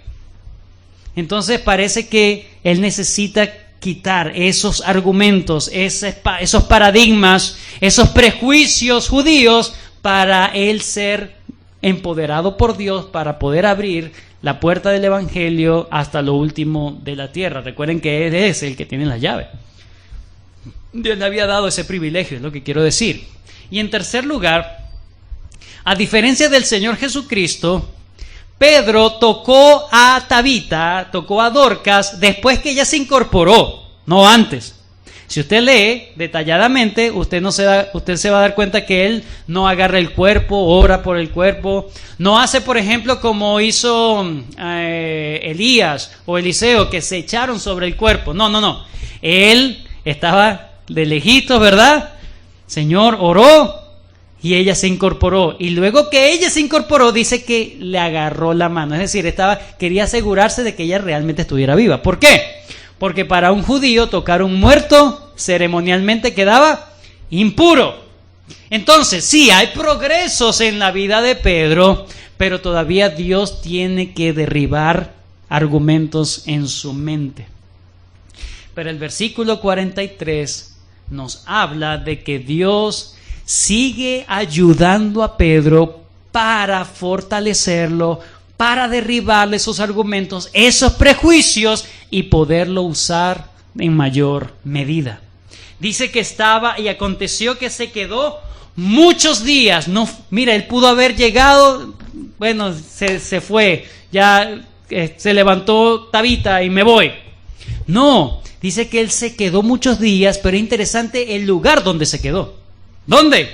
[SPEAKER 1] Entonces parece que él necesita quitar esos argumentos, esos paradigmas, esos prejuicios judíos para él ser empoderado por Dios para poder abrir la puerta del evangelio hasta lo último de la tierra. Recuerden que él es el que tiene la llave. Dios le había dado ese privilegio, es lo que quiero decir. Y en tercer lugar, a diferencia del Señor Jesucristo, Pedro tocó a Tabita, tocó a Dorcas después que ella se incorporó, no antes. Si usted lee detalladamente, usted se va a dar cuenta que él no agarra el cuerpo, ora por el cuerpo, no hace, por ejemplo, como hizo Elías o Eliseo, que se echaron sobre el cuerpo. No. Él estaba de lejitos, ¿verdad? Señor, oró y ella se incorporó. Y luego que ella se incorporó, dice que le agarró la mano. Es decir, quería asegurarse de que ella realmente estuviera viva. ¿Por qué? Porque para un judío tocar un muerto ceremonialmente quedaba impuro. Entonces, sí, hay progresos en la vida de Pedro, pero todavía Dios tiene que derribar argumentos en su mente. Pero el versículo 43 nos habla de que Dios sigue ayudando a Pedro para fortalecerlo, para derribarle esos argumentos, esos prejuicios y poderlo usar en mayor medida. Dice que estaba y aconteció que se quedó muchos días. No, mira, él pudo haber llegado, bueno, se fue, ya se levantó Tabita y me voy. No, dice que él se quedó muchos días, pero es interesante el lugar donde se quedó. ¿Dónde?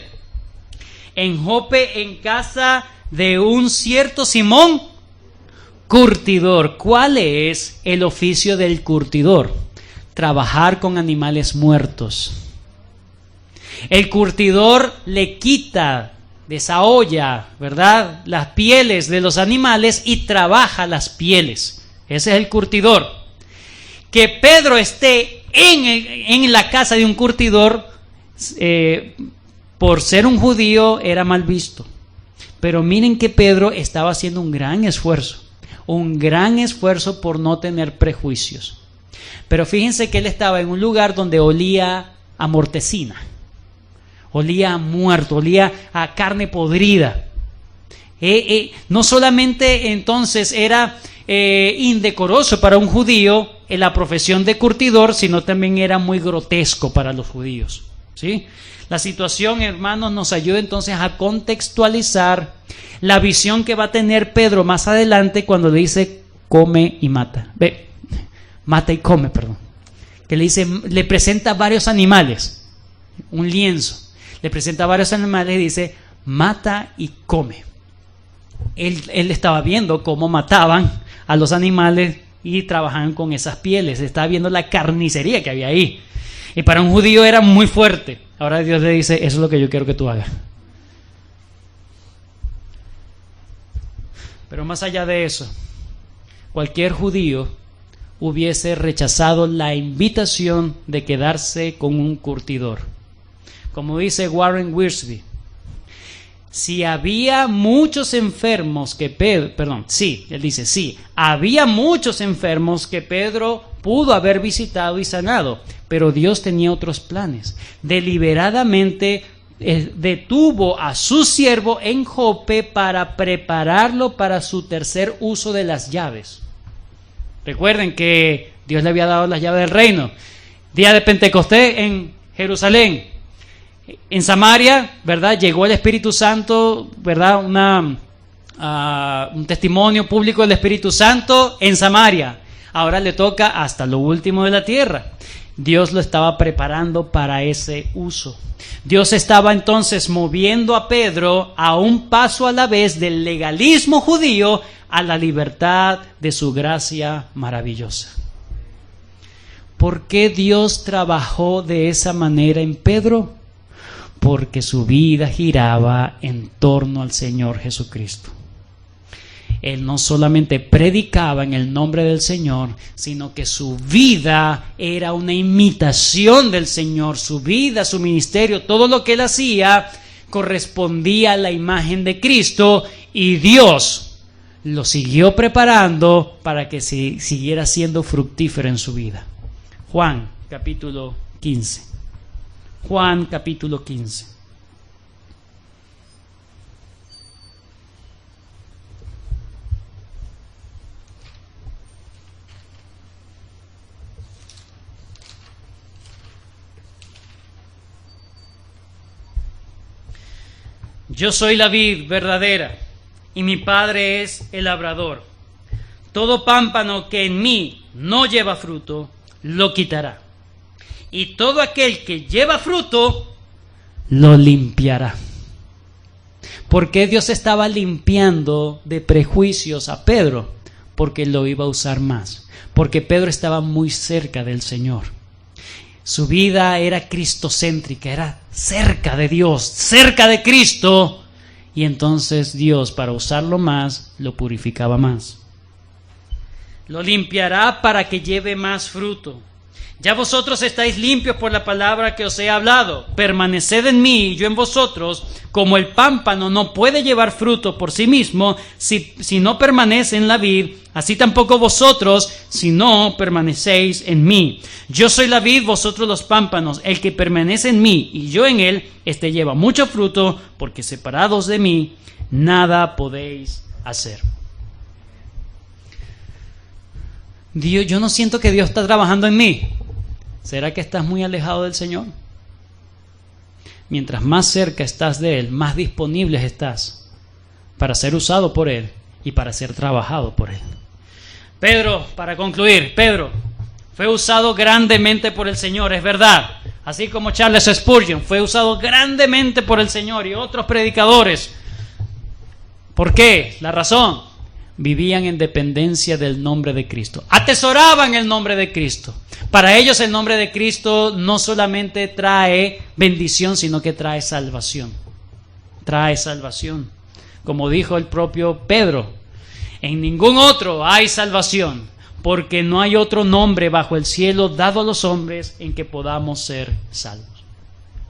[SPEAKER 1] En Jope, en casa de un cierto Simón curtidor. ¿Cuál es el oficio del curtidor? Trabajar con animales muertos. El curtidor le quita, desaholla, ¿verdad?, las pieles de los animales y trabaja las pieles. Ese es el curtidor. Que Pedro esté en la casa de un curtidor, por ser un judío, era mal visto. Pero miren que Pedro estaba haciendo un gran esfuerzo por no tener prejuicios. Pero fíjense que él estaba en un lugar donde olía a mortecina, olía a muerto, olía a carne podrida. No solamente entonces era indecoroso para un judío en la profesión de curtidor, sino también era muy grotesco para los judíos, ¿sí? La situación, hermanos, nos ayuda entonces a contextualizar la visión que va a tener Pedro más adelante cuando le dice come y mata. Mata y come, perdón. Que le dice, le presenta varios animales, un lienzo. Le presenta varios animales y dice mata y come. Él estaba viendo cómo mataban a los animales y trabajaban con esas pieles. Estaba viendo la carnicería que había ahí. Y para un judío era muy fuerte. Ahora Dios le dice, eso es lo que yo quiero que tú hagas. Pero más allá de eso, cualquier judío hubiese rechazado la invitación de quedarse con un curtidor. Como dice Warren Wiersbe, si había muchos enfermos que había muchos enfermos que Pedro pudo haber visitado y sanado, pero Dios tenía otros planes. Deliberadamente detuvo a su siervo en Jope para prepararlo para su tercer uso de las llaves. Recuerden que Dios le había dado las llaves del reino. Día de Pentecostés en Jerusalén. En Samaria, ¿verdad?, llegó el Espíritu Santo, ¿verdad?, un testimonio público del Espíritu Santo en Samaria. Ahora le toca hasta lo último de la tierra. Dios lo estaba preparando para ese uso. Dios estaba entonces moviendo a Pedro a un paso a la vez del legalismo judío a la libertad de su gracia maravillosa. ¿Por qué Dios trabajó de esa manera en Pedro? Porque su vida giraba en torno al Señor Jesucristo. Él no solamente predicaba en el nombre del Señor, sino que su vida era una imitación del Señor. Su vida, su ministerio, todo lo que él hacía correspondía a la imagen de Cristo, y Dios lo siguió preparando para que siguiera siendo fructífero en su vida. Juan capítulo 15. Juan capítulo 15. Yo soy la vid verdadera, y mi Padre es el labrador. Todo pámpano que en mí no lleva fruto, lo quitará. Y todo aquel que lleva fruto, lo limpiará. ¿Por qué Dios estaba limpiando de prejuicios a Pedro? Porque lo iba a usar más. Porque Pedro estaba muy cerca del Señor. Su vida era cristocéntrica, era cerca de Dios, cerca de Cristo. Y entonces Dios, para usarlo más, lo purificaba más. Lo limpiará para que lleve más fruto. Ya vosotros estáis limpios por la palabra que os he hablado. Permaneced en mí y yo en vosotros, como el pámpano no puede llevar fruto por sí mismo si no permanece en la vid, así tampoco vosotros si no permanecéis en mí. Yo soy la vid, vosotros los pámpanos. El que permanece en mí y yo en él, este lleva mucho fruto, porque separados de mí nada podéis hacer. Dios, yo no siento que Dios está trabajando en mí. ¿Será que estás muy alejado del Señor? Mientras más cerca estás de Él, más disponible estás para ser usado por Él y para ser trabajado por Él. Pedro, para concluir, Pedro fue usado grandemente por el Señor, es verdad. Así como Charles Spurgeon fue usado grandemente por el Señor y otros predicadores. ¿Por qué? La razón. Vivían en dependencia del nombre de Cristo. Atesoraban el nombre de Cristo. Para ellos el nombre de Cristo no solamente trae bendición, sino que trae salvación. Trae salvación. Como dijo el propio Pedro, en ningún otro hay salvación, porque no hay otro nombre bajo el cielo dado a los hombres en que podamos ser salvos.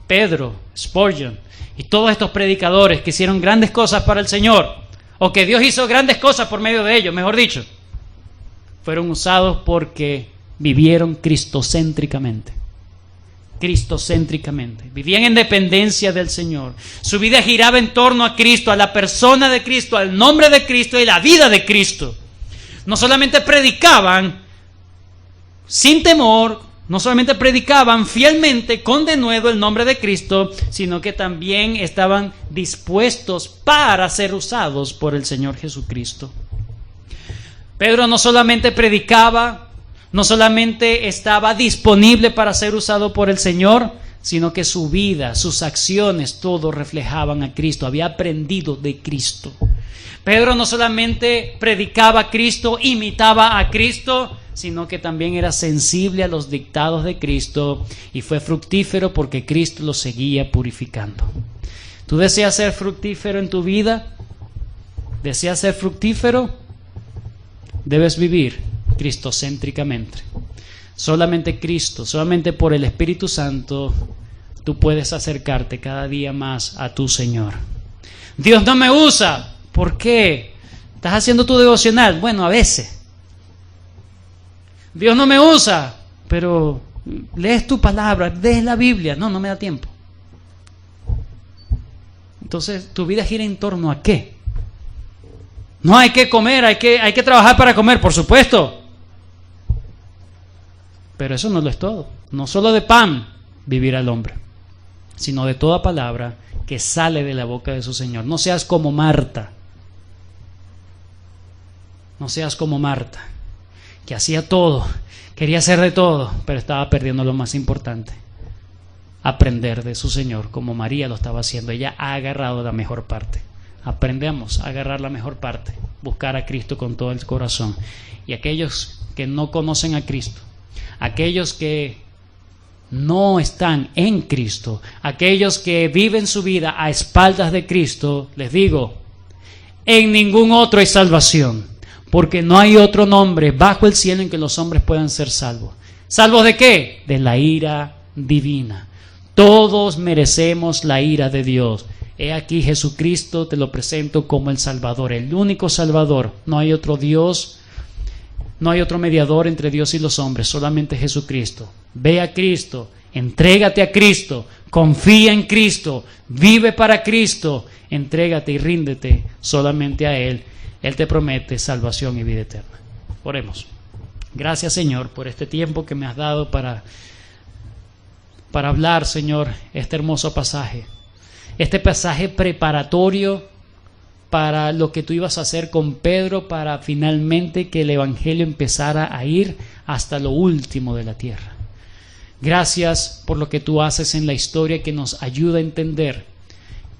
[SPEAKER 1] Pedro, Spurgeon y todos estos predicadores que hicieron grandes cosas para el Señor, o que Dios hizo grandes cosas por medio de ellos, mejor dicho, fueron usados porque vivieron cristocéntricamente. Cristocéntricamente. Vivían en dependencia del Señor. Su vida giraba en torno a Cristo, a la persona de Cristo, al nombre de Cristo y la vida de Cristo. No solamente predicaban sin temor, no solamente predicaban fielmente con denuedo el nombre de Cristo, sino que también estaban dispuestos para ser usados por el Señor Jesucristo. Pedro no solamente predicaba, no solamente estaba disponible para ser usado por el Señor, sino que su vida, sus acciones, todo reflejaban a Cristo. Había aprendido de Cristo. Pedro no solamente predicaba a Cristo, imitaba a Cristo, sino que también era sensible a los dictados de Cristo y fue fructífero porque Cristo lo seguía purificando. ¿Tú deseas ser fructífero en tu vida? ¿Deseas ser fructífero? Debes vivir cristocéntricamente. Solamente Cristo, solamente por el Espíritu Santo, tú puedes acercarte cada día más a tu Señor. Dios no me usa. ¿Por qué? ¿Estás haciendo tu devocional? Bueno, a veces. Dios no me usa, pero lees tu palabra, lees la Biblia. No me da tiempo. Entonces, ¿tu vida gira en torno a qué? No hay que comer, hay que trabajar para comer, por supuesto. Pero eso no lo es todo. No solo de pan vivirá el hombre, sino de toda palabra que sale de la boca de su Señor. No seas como Marta. No seas como Marta, que hacía todo, quería hacer de todo, pero estaba perdiendo lo más importante: aprender de su Señor, como María lo estaba haciendo. Ella ha agarrado la mejor parte. Aprendamos a agarrar la mejor parte, buscar a Cristo con todo el corazón. Y aquellos que no conocen a Cristo, aquellos que no están en Cristo, aquellos que viven su vida a espaldas de Cristo, les digo, en ningún otro hay salvación. Porque no hay otro nombre bajo el cielo en que los hombres puedan ser salvos. ¿Salvos de qué? De la ira divina. Todos merecemos la ira de Dios. He aquí Jesucristo, te lo presento como el Salvador, el único Salvador. No hay otro Dios, no hay otro mediador entre Dios y los hombres, solamente Jesucristo. Ve a Cristo, entrégate a Cristo, confía en Cristo, vive para Cristo, entrégate y ríndete solamente a Él. Él te promete salvación y vida eterna. Oremos. Gracias, Señor, por este tiempo que me has dado para hablar, Señor, este hermoso pasaje. Este pasaje preparatorio para lo que tú ibas a hacer con Pedro, para finalmente que el Evangelio empezara a ir hasta lo último de la tierra. Gracias por lo que tú haces en la historia, que nos ayuda a entender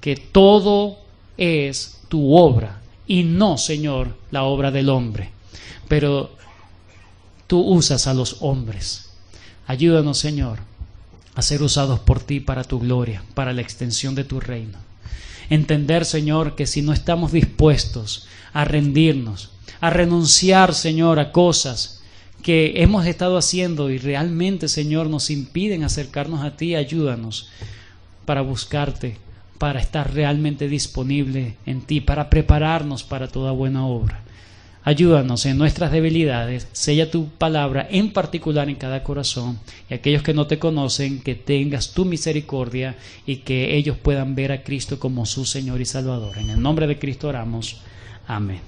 [SPEAKER 1] que todo es tu obra y no, Señor, la obra del hombre. Pero tú usas a los hombres. Ayúdanos, Señor, a ser usados por ti para tu gloria, para la extensión de tu reino. Entender, Señor, que si no estamos dispuestos a rendirnos, a renunciar, Señor, a cosas que hemos estado haciendo y realmente, Señor, nos impiden acercarnos a ti, ayúdanos para buscarte, para estar realmente disponible en ti, para prepararnos para toda buena obra. Ayúdanos en nuestras debilidades, sella tu palabra en particular en cada corazón, y aquellos que no te conocen, que tengas tu misericordia y que ellos puedan ver a Cristo como su Señor y Salvador. En el nombre de Cristo oramos. Amén.